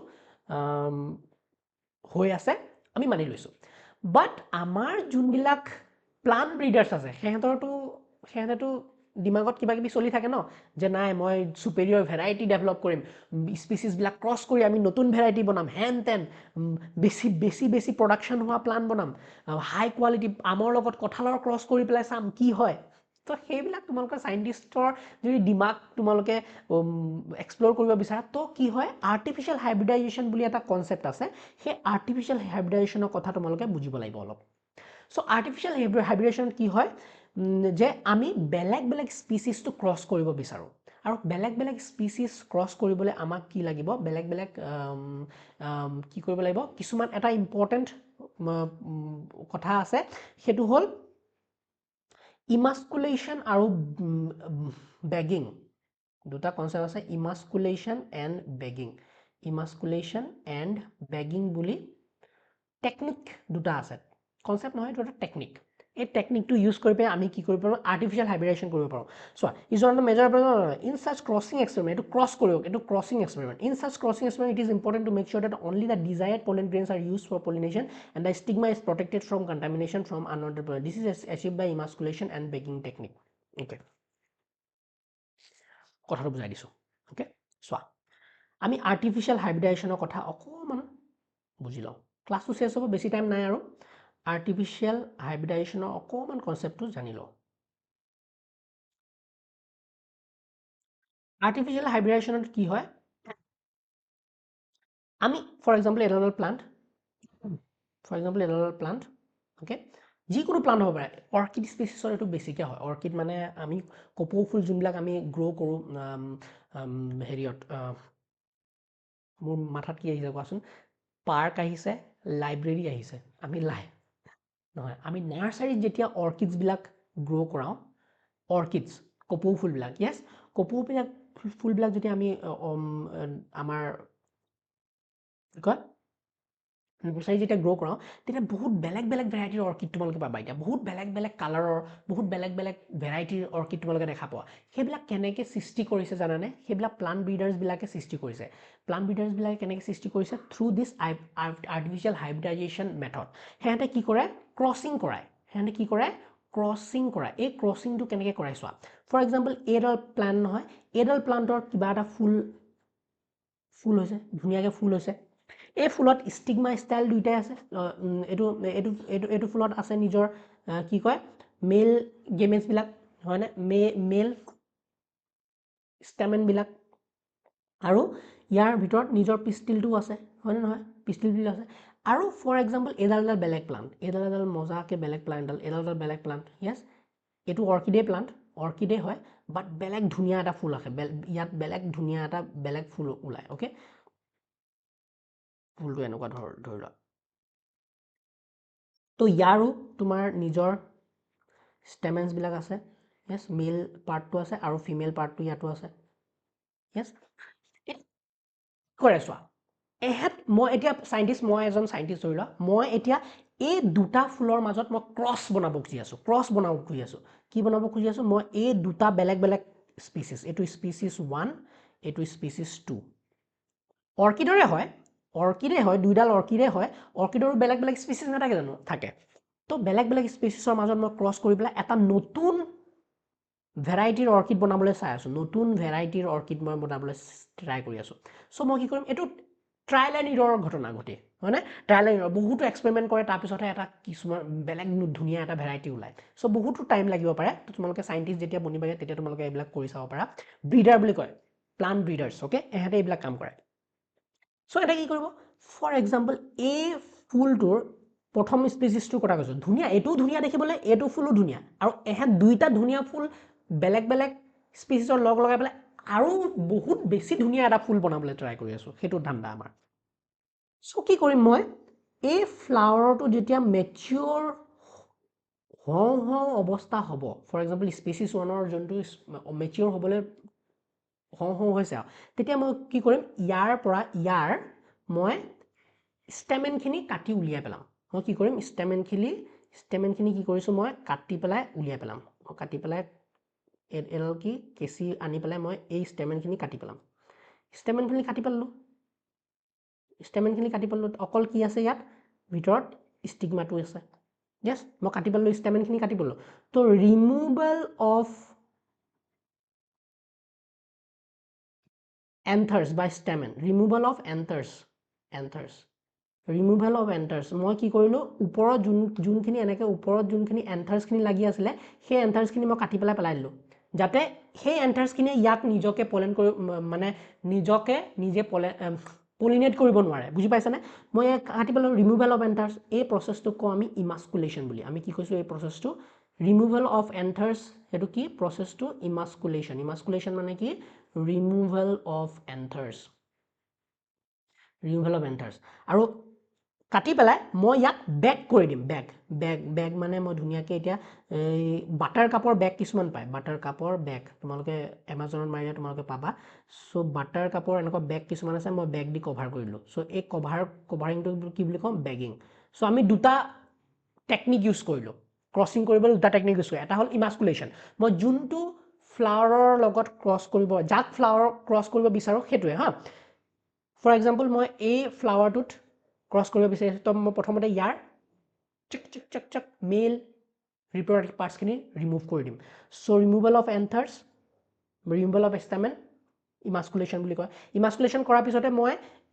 হৈ আছে আমি মানি লৈছো বাট আমাৰ যোনবিলাক প্লান্ট ব্ৰিডাৰ্ছ আছে হেহঁতৰটো দিমাগত কিবা কিবি চলি থাকে ন যে নাই মই সুপেৰিয়ৰ ভেৰাইটি ডেভেলপ কৰিম স্পিচিছ বিলাক ক্ৰছ কৰি আমি নতুন ভেৰাইটি বনাম হেন তেন বেছি প্ৰডাকশ্যন হোৱা প্লান্ট বনাম হাই কোৱালিটি আমৰ লগত কঁঠালৰ ক্ৰছ কৰি পেলাই চাম কি হয় তো সেইবিলাক তোমালোকৰ সাইন্টিষ্টৰ যদি দিমাগ তোমালোকে এক্সপ্লোৰ কৰিব বিচাৰা তো কি হয় আৰ্টিফিশিয়াল হাইব্ৰিডাইজেশ্যন বুলি এটা কনসেপ্ট আছে সেই আৰ্টিফিশিয়াল হাইব্ৰিডাইজেশ্যনৰ কথা তোমালোকে বুজিব লাগিব অলপ সো আৰ্টিফিশিয়াল হাইব্ৰিডাইজেশ্যন কি হয় যে আমি বেলেগ স্পিচিছটো ক্ৰছ কৰিব বিচাৰো আৰু বেলেগ স্পিচিছ ক্ৰছ কৰিবলৈ আমাক কি লাগিব বেলেগ কি কৰিব লাগিব কিছুমান এটা ইম্পৰ্টেন্ট কথা আছে হেতু হল ইমাস্কুলেশ্যন আৰু বেগিং দুটা কনসেপ্ট আছে ইমাস্কুলেশ্যন এণ্ড বেগিং বুলি টেকনিক দুটা আছে কনসেপ্ট নহয় এটা টেকনিক এই টেকনিকটো ইউজ কৰি পে আমি কি কৰিব পাৰো আৰ্টিফিশিয়াল হাইব্ৰিডাইজেশ্যন কৰিব পাৰো so is on the major in such crossing experiment এটো ক্ৰস কৰিও এটো ক্ৰসিং experiment in such crossing experiment it is important to make sure that only the desired pollen grains are used for pollination and the stigma is protected from contamination from unwanted pollen. This is achieved by emasculation and bagging technique. Okay. কথাটো বুজাই দিছো okay so আমি আৰ্টিফিশিয়াল হাইব্ৰিডাইজেশ্যনৰ কথা অকমান বুজি লওঁ ক্লাছটো শেষ হ'ব বেছি টাইম নাই আৰু আৰ্টিফিশিয়াল হাইব্ৰিডাইজেশ্যনৰ অকমান কনসেপ্টটো জানি লওঁ আৰ্টিফিশিয়াল হাইব্ৰিডাইজেশ্যনত কি হয় আমি ফৰ এক্সাম্পল এডাল প্লান্ট ওকে যিকোনো প্লান্ট হ'ব পাৰে অৰ্কিড স্পিচিছৰ এটো বেছিকৈ হয় অৰ্কিড মানে আমি কপৌ ফুল যোনবিলাক আমি গ্ৰ' কৰোঁ হেৰিয়ত মোৰ মাথাত কি আহিছে কোৱাচোন পাৰ্ক আহিছে লাইব্ৰেৰী আহিছে আমি নহয় আমি নাৰ্চাৰীত যেতিয়া অৰ্কিডছবিলাক গ্ৰ' কৰাওঁ অৰ্কিডছ কপৌ ফুলবিলাক য়েছ কপৌ ফুলবিলাক যদি আমি আমাৰ কি কয় নাৰ্চাৰী যেতিয়া গ্ৰ' কৰাওঁ তেতিয়া বহুত বেলেগ ভেৰাইটিৰ অৰ্কিড তোমালোকে পাবা এতিয়া বহুত বেলেগ কালাৰৰ বহুত বেলেগ ভেৰাইটিৰ অৰ্কিড তোমালোকে দেখা পোৱা সেইবিলাক কেনেকৈ সৃষ্টি কৰিছে জানানে সেইবিলাক প্লান্ট ব্ৰিডাৰ্ছবিলাকে সৃষ্টি কৰিছে প্লান্ট ব্ৰিডাৰ্ছবিলাকে কেনেকৈ সৃষ্টি কৰিছে থ্ৰু দিছ আৰ্টিফিশিয়াল হাইব্ৰিডাইজেশ্যন মেথড সিহঁতে কি কৰে ক্ৰছিং কৰায় এই ক্ৰছিংটো কেনেকৈ কৰাই চোৱা ফৰ এক্সাম্পল এইডাল প্লান্ট নহয় এইডাল প্লান্টৰ কিবা এটা ফুল হৈছে ধুনীয়াকৈ ফুল হৈছে এই ফুলত ষ্টিগমা ষ্টাইল দুইটাই আছে এটো ফুলত আছে নিজৰ কি কয় মেল গেমেটছ বিলাক হয়নে মেল ষ্টেমেন বিলাক আৰু ইয়াৰ ভিতৰত নিজৰ পিষ্টিলটো আছে হয়নে নহয় পিষ্টিল বিলাক আছে আৰু ফৰ এক্সাম্পল এডাল বেলেগ প্লান্ট এডাল মজাকে বেলেগ প্লান্ট এডাল বেলেগ প্লান্ট য়েছ এটো অৰ্কিডে হয় বাট বেলেগ ধুনীয়া এটা ফুল আছে ইয়াত বেলেগ ধুনীয়া এটা বেলেগ ফুল ওলায় ওকে ফুলটো এনেকুৱা ধৰি লোৱা তো ইয়াৰো তোমাৰ নিজৰ ষ্টেমেন্স বিলাক আছে য়েছ মেল পাৰ্টটো আছে আৰু ফিমেল পাৰ্টটো ইয়াতো আছে য়েছ কৰে চোৱা মই এতিয়া মই এজন সাইন্টিষ্ট ধৰি লোৱা মই এতিয়া এই দুটা ফুলৰ মাজত মই ক্ৰছ বনাব খুজি আছো কি বনাব খুজি আছো মই এই দুটা বেলেগ স্পিচিছ এটো স্পিচিছ 1 এটো স্পিচিছ 2 অৰ্কিডৰে হয় দুইডাল অৰ্কিডে হয় অৰ্কিডৰো বেলেগ স্পিচিছ নাথাকে জানো থাকে তো বেলেগ স্পিচিছৰ মাজত মই ক্ৰছ কৰি পেলাই এটা নতুন ভেৰাইটিৰ অৰ্কিড বনাবলৈ চাই আছোঁ, নতুন ভেৰাইটিৰ অৰ্কিড মই বনাবলৈ ট্ৰাই কৰি আছোঁ। চ' মই কি কৰিম, এইটো ট্ৰায়েল এণ্ড ইৰৰ ঘটনা গোটেই, হয়নে? ট্ৰায়েল এণ্ড ইৰৰ বহুতো এক্সপেৰিমেণ্ট কৰে, তাৰপিছতহে এটা কিছুমান বেলেগ ধুনীয়া এটা ভেৰাইটি ওলায়। চ' বহুতো টাইম লাগিব পাৰে। তো তোমালোকে চাইণ্টিষ্ট যেতিয়া বনিবাগে তেতিয়া তোমালোকে এইবিলাক কৰি চাব পাৰা। ব্ৰিডাৰ বুলি কয়, প্লাণ্ট ব্ৰিডাৰ্ছ, অ'কে? এহেঁতে এইবিলাক কাম কৰে। চ' এটা কি কৰিব, ফৰ এক্সাম্পল এই ফুলটোৰ প্ৰথম স্পেচিছটোৰ কথা কৈছোঁ, ধুনীয়া, এইটোও ধুনীয়া দেখিবলৈ, এইটো ফুলো ধুনীয়া, আৰু এহেঁত দুইটা ধুনীয়া ফুল বেলেগ বেলেগ স্পেচিছৰ লগ লগাই পেলাই আৰু বহুত বেছি ধুনীয়া এটা ফুল বনাবলৈ ট্ৰাই কৰি আছোঁ, সেইটো ধান্দা আমাৰ। চ' কি কৰিম মই, এই ফ্লাৱাৰটো যেতিয়া মেচিয়ৰ হওঁ অৱস্থা হ'ব, ফৰ এক্সাম্পল স্পেচিছ ওৱানৰ যোনটো মেচিয়ৰ হ'বলৈ হওঁ হৈছে আৰু, তেতিয়া মই কি কৰিম, ইয়াৰ মই ষ্টেমেনখিনি কাটি উলিয়াই পেলাম। মই কি কৰিম, ষ্টেমেনখিনি কি কৰিছোঁ, মই কাটি পেলাই উলিয়াই পেলাম। মই কাটি পেলাই এডাল কি কেঁচি আনি পেলাই মই এই ষ্টেমেনখিনি কাটি পেলাম। ষ্টেমেনখিনি কাটি পেলালোঁ, অকল কি আছে ইয়াত ভিতৰত, ষ্টিগমাটো আছে। য়েছ, মই কাটি পেলালোঁ, ষ্টেমেনখিনি কাটি পেলালোঁ। তো ৰিমুভেল অফ এন্থাৰ্ছ বা ষ্টেমেন, ৰিমুভেল অফ এন্থাৰ্ছ, মই কি কৰিলোঁ, ওপৰত যোনখিনি এনেকৈ ওপৰত যোনখিনি এন্থাৰ্ছখিনি লাগি আছিলে, সেই এন্থাৰ্ছখিনি মই কাটি পেলাই দিলোঁ, যাতে সেই এন্থাৰ্ছখিনিয়ে ইয়াক নিজকে পলেন কৰি মানে নিজে পলিনেট কৰিব নোৱাৰে। বুজি পাইছানে? মই কাটি পেলালোঁ, ৰিমুভেল অফ এন্থাৰ্ছ। এই প্ৰচেছটোক কওঁ আমি ইমাস্কুলেশ্যন বুলি। আমি কি কৈছোঁ, এই প্ৰচেছটো ৰিমুভেল অফ এন্থাৰ্ছ, সেইটো কি প্ৰচেছটো, ইমাস্কুলেশ্যন মানে কি, ৰিমুভেল অফ এন্থাৰ্ছ। আৰু কাটি পেলাই মই ইয়াক বেক কৰি দিম, বেগ মানে মই ধুনীয়াকৈ এতিয়া এই বাটাৰ কাপৰ বেগ কিছুমান পায়, বাটাৰ কাপৰ বেগ তোমালোকে এমাজনত মাৰিলে তোমালোকে পাবা। চ' বাটাৰ কাপৰ এনেকুৱা বেগ কিছুমান আছে, মই বেগ দি কভাৰ কৰি দিলোঁ। চ' এই কভাৰিংটো কি বুলি কওঁ, বেগিং। চ' আমি দুটা টেকনিক ইউজ কৰিলোঁ, ক্ৰছিং কৰিবলৈ দুটা টেকনিক ইউজ কৰিলোঁ। এটা হ'ল ইমাস্কুলেশ্যন, মই যোনটো ফ্লাৱাৰৰ লগত যাক ফ্লাৱাৰ ক্ৰছ কৰিব বিচাৰোঁ সেইটোৱে, হা। ফৰ এক্সাম্পল মই এই ফ্লাৱাৰটোত ক্ৰছ কৰিব বিচাৰিছোঁ, তো মই প্ৰথমতে ইয়াৰ মেল ৰিপ্ৰডাক্টিভ পাৰ্টছখিনি ৰিমুভ কৰি দিম। So' removal of anthers, removal of stamen, emasculation বুলি কয়। ইমাস্কুলেশ্যন কৰাৰ পিছতে মই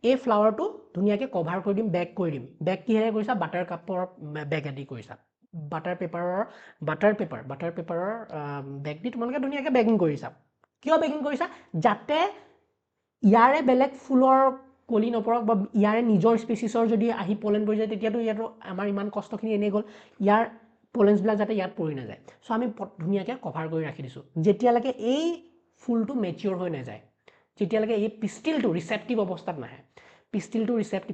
এই ফ্লাৱাৰটো ধুনীয়াকৈ কভাৰ কৰি দিম, বেগ কৰি দিম। বেগ কিহেৰে কৰিছা, বাটাৰ কাপৰ বেগেদি কৰিছা, বাটাৰ পেপাৰৰ বেগ দি তোমালোকে ধুনীয়াকৈ বেগিং কৰিছা। কিয় বেগিং কৰিছা, যাতে ইয়াৰে বেলেগ ফুলৰ কলি নপৰক, বা ইয়াৰে নিজৰ স্পেচিছৰ যদি আহি পলেন পৰি যায়, তেতিয়াতো ইয়াতো আমাৰ ইমান কষ্টখিনি এনেই গ'ল, ইয়াৰ পলেন্সবিলাক যাতে ইয়াত পৰি নাযায়। চ' আমি ধুনীয়াকৈ কভাৰ কৰি ৰাখি দিছোঁ, যেতিয়ালৈকে এই ফুলটো মেচিয়ৰ হৈ নাযায়, যেতিয়ালৈকে এই পিষ্টিলটো ৰিচেপ্টিভ অৱস্থাত নাহে,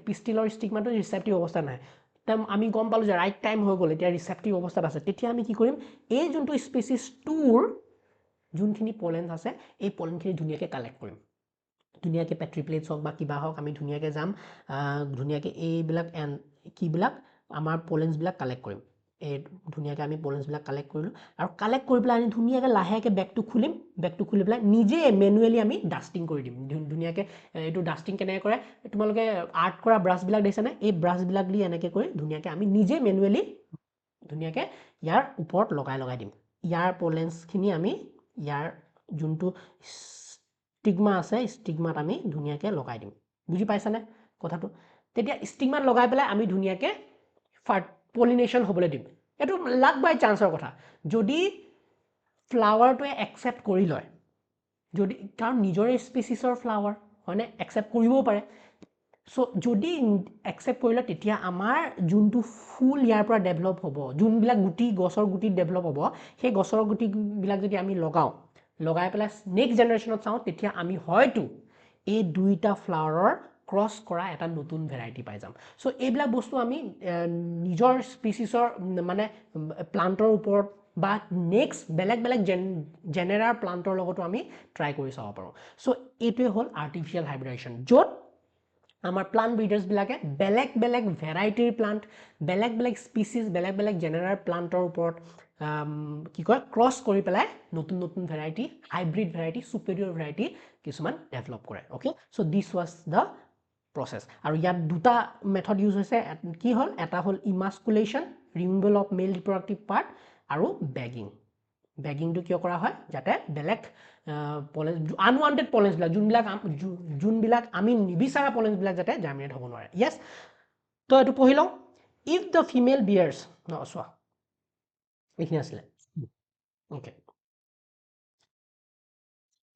পিষ্টিলৰ ষ্টিগমাটো ৰিচেপ্টিভ অৱস্থাত নাহে, আমি গম পালোঁ যে ৰাইট টাইম হৈ গ'ল, এতিয়া ৰিচেপ্টিভ অৱস্থাত আছে, তেতিয়া আমি কি কৰিম, এই যোনটো স্পেচিছ টুৰ যোনখিনি পলেন্স আছে, এই পলেনখিনি ধুনীয়াকৈ কালেক্ট কৰিম। ধুনীয়াকৈ পেট্ৰি প্লেটছ হওক বা কিবা হওক, আমি ধুনীয়াকৈ যাম, ধুনীয়াকৈ এইবিলাক কিবিলাক আমাৰ পলেন্সবিলাক কালেক্ট কৰিম। এই ধুনীয়াকৈ আমি পলেন্সবিলাক কালেক্ট কৰিলোঁ, আৰু কালেক্ট কৰি পেলাই আমি ধুনীয়াকৈ লাহেকৈ বেগটো খুলিম, বেগটো খুলি পেলাই নিজে মেনুৱেলি আমি ডাষ্টিং কৰি দিম। ধুনীয়াকৈ এইটো ডাষ্টিং কেনেকৈ কৰে, তোমালোকে আৰ্ট কৰা ব্ৰাছবিলাক দেখিছানে, এই ব্ৰাছবিলাক দি এনেকৈ কৰি ধুনীয়াকৈ আমি নিজে মেনুৱেলি ধুনীয়াকৈ ইয়াৰ ওপৰত লগাই দিম। ইয়াৰ পলেন্সখিনি আমি ইয়াৰ যোনটো ষ্টিগমা আছে, ষ্টিগমাত আমি ধুনীয়াকৈ লগাই দিম। বুজি পাইছানে কথাটো? তেতিয়া ষ্টিগমাত লগাই পেলাই আমি ধুনীয়াকৈ পলিনেশ্যন হ'বলৈ দিম। এইটো লাক বাই চান্সৰ কথা। যদি ফ্লাৱাৰটোৱে একচেপ্ট কৰি লয়, কাৰণ নিজৰে স্পেচিছৰ ফ্লাৱাৰ হয়নে, একচেপ্ট কৰিবও পাৰে। চ' যদি একচেপ্ট কৰিলে, তেতিয়া আমাৰ যোনটো ফুল ইয়াৰ পৰা ডেভেলপ হ'ব, যোনবিলাক গছৰ গুটিত ডেভেলপ হ'ব, সেই গছৰ গুটিবিলাক যদি আমি লগাই পেলাই নেক্সট জেনেৰেশ্যনত চাওঁ, তেতিয়া আমি হয়তো এই দুইটা ফ্লাৱাৰৰ ক্ৰছ কৰা এটা নতুন ভেৰাইটি পাই যাম। চ' এইবিলাক বস্তু আমি নিজৰ স্পেচিছৰ মানে প্লান্টৰ ওপৰত বা নেক্সট বেলেগ জেনেৰাৰ প্লান্টৰ লগতো আমি ট্ৰাই কৰি চাব পাৰোঁ। চ' এইটোৱে হ'ল আৰ্টিফিচিয়েল হাইব্ৰিডেশ্যন, য'ত আমাৰ প্লান্ট ব্ৰিডাৰ্ছবিলাকে বেলেগ ভেৰাইটিৰ প্লান্ট, বেলেগ স্পিচিছ, বেলেগ জেনেৰাৰ প্লান্টৰ ওপৰত কি কয়, ক্ৰছ কৰি পেলাই নতুন ভেৰাইটি, হাইব্ৰিড ভেৰাইটি, ছুপেৰিয়ৰ ভেৰাইটি কিছুমান ডেভেলপ কৰে। Okay, so' this was the process. আৰু ইয়াত দুটা মেথড ইউজ হৈছে, কি হ'ল, এটা হ'ল emasculation, removal of male reproductive part, আৰু বেগিং। বেগিংটো কিয় কৰা হয় যাতে বেলেগ পলেন আনৱান্টেড পলেন্সবিলাক যোনবিলাক আমি নিবিচাৰা পলেন্সবিলাক যাতে জাৰ্মিনেট হ'ব নোৱাৰে ইয়েছ তো এইটো পঢ়ি লওঁ ইফ দ্য ফিমেল বিয়াৰ্ছ চোৱা এইখিনি আছিলে okay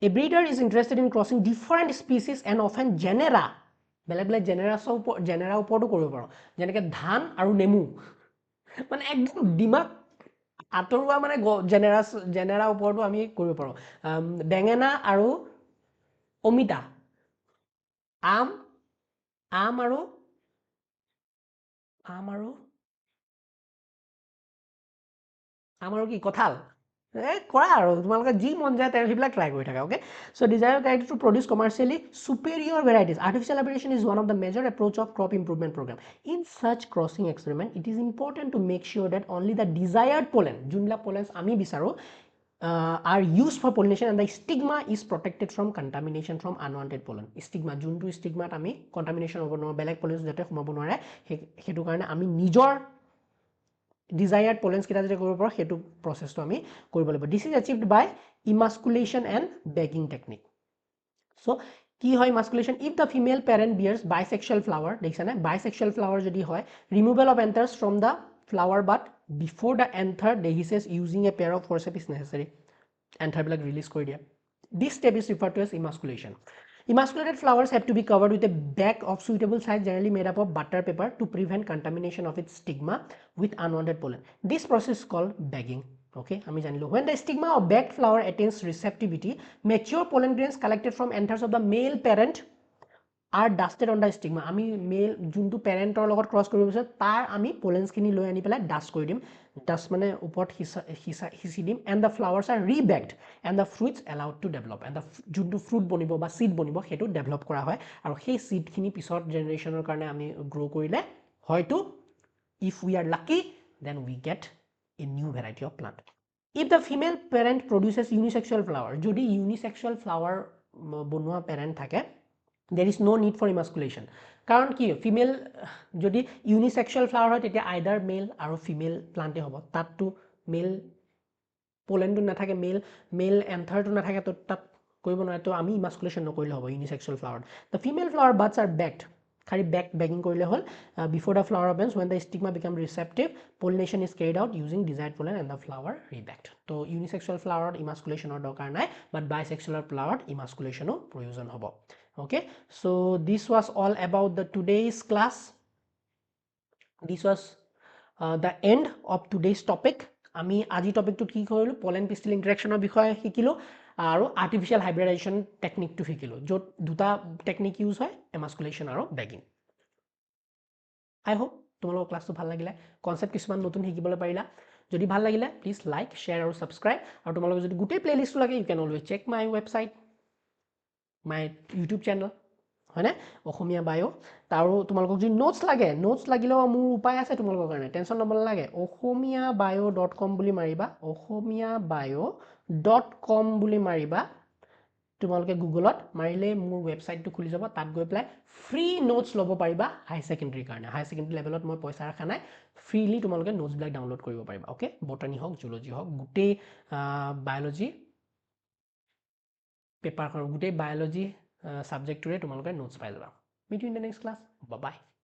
A breeder is interested in crossing different species and often genera বেলেগ বেলেগ জেনেৰা ওপৰতো কৰিব পাৰোঁ যেনেকৈ ধান আৰু নেমু মানে একদম ডিমাগ আঁতৰোৱা মানে জেনেৰা ওপৰতো আমি কৰিব পাৰোঁ বেঙেনা আৰু অমিতা আম আৰু কি কঁঠাল কৰা আৰু তোমালোকে যি মন যায় সেইবিলাক ট্ৰাই কৰি থাকা okay so' desire criteria to produce commercially superior varieties artificial hybridization is one of the major approach of crop improvement program in such crossing experiment it is important to make sure that only the desired pollen যোনবিলাক pollens আমি বিচাৰোঁ are used for pollination and the stigma is protected from contamination from unwanted pollen stigma যোনটো stigma আমি contamination হ'ব নোৱাৰে বেলেগ pollens যাতে সোমাব নোৱাৰে সেইটো কাৰণে আমি নিজৰ desired pollens kita jete koribo paro hetu process to ami koribo labo this is achieved by emasculation and bagging technique so ki hoy emasculation if the female parent bears bisexual flower dekhisa na bisexual flower jodi hoy removal of anthers from the flower bud before the anther dehisces using a pair of forceps is necessary anther bilak release kori dia this step is referred to as emasculation Emasculated flowers have to be covered with a bag of suitable size generally made up of butter paper to prevent contamination of its stigma with unwanted pollen. This process is called bagging. Okay, when the stigma of bagged flower attains receptivity, mature pollen grains collected from anthers of the male parent are dusted on the stigma. Ami male juntu parent or logot cross kori bise tar ami pollens kini loi ani pelai dust kori dim dust mane uport hisi dim and the flowers are rebagged and the fruits allowed to develop and the juntu fruit bonibo ba seed bonibo hetu develop kora hoy aru সেই seed kini pisor generationer karone ami grow korile hoyto if we are lucky then we get a new variety of plant if the female parent produces unisexual flower jodi unisexual flower bonua parent thake there is no need for emasculation karon ki female jodi unisexual flower hoy tetia either male aru female plant e hobo tat to male pollen to na thake male anther to na thake to tat koibo nare to ami emasculation nokorile hobo unisexual flower the female flower buds are bagged khari bagging korile hol before the flower opens when the stigma become receptive pollination is carried out using desired pollen and the flower rebagged to unisexual flower emasculation or dokar nai but bisexual flower emasculation o proyojon hobo okay so this was all about the today's class this was the end of today's topic ami aji topic to ki korilu pollen pistil interaction or bikhoye hikilo aru artificial hybridization technique to hikilo jot duta technique use hoy emasculation aru bagging I hope tomorrow class to bhal lagile concept kisman notun hikibole parila jodi bhal lagile please like share aru subscribe aru tomorrow jodi gute playlist lage you can always check my website my YouTube channel হয়নে অসমীয়া বায়ো তাৰো তোমালোকক যদি notes লাগে notes লাগিলেও মোৰ উপায় আছে তোমালোকৰ কাৰণে টেনচন ল'ব নালাগে okhomiyabio.com বুলি মাৰিবা okhomiyabio.com বুলি মাৰিবা তোমালোকে গুগলত মাৰিলে মোৰ ৱেবছাইটটো খুলি যাব তাত গৈ পেলাই ফ্ৰী নোটছ ল'ব পাৰিবা হাই সেকেন্ডাৰী কাৰণে হাই সেকেন্ডাৰী লেভেলত মই পইচা ৰাখা নাই ফ্ৰীলি তোমালোকে নোটছবিলাক ডাউনলোড কৰিব পাৰিবা ওকে বটানী হওক জুলজি হওক গোটেই বায়োলজি পেপাৰ গোটেই biology subject to it, tomorrow notes file. Meet you in the next class. Bye bye.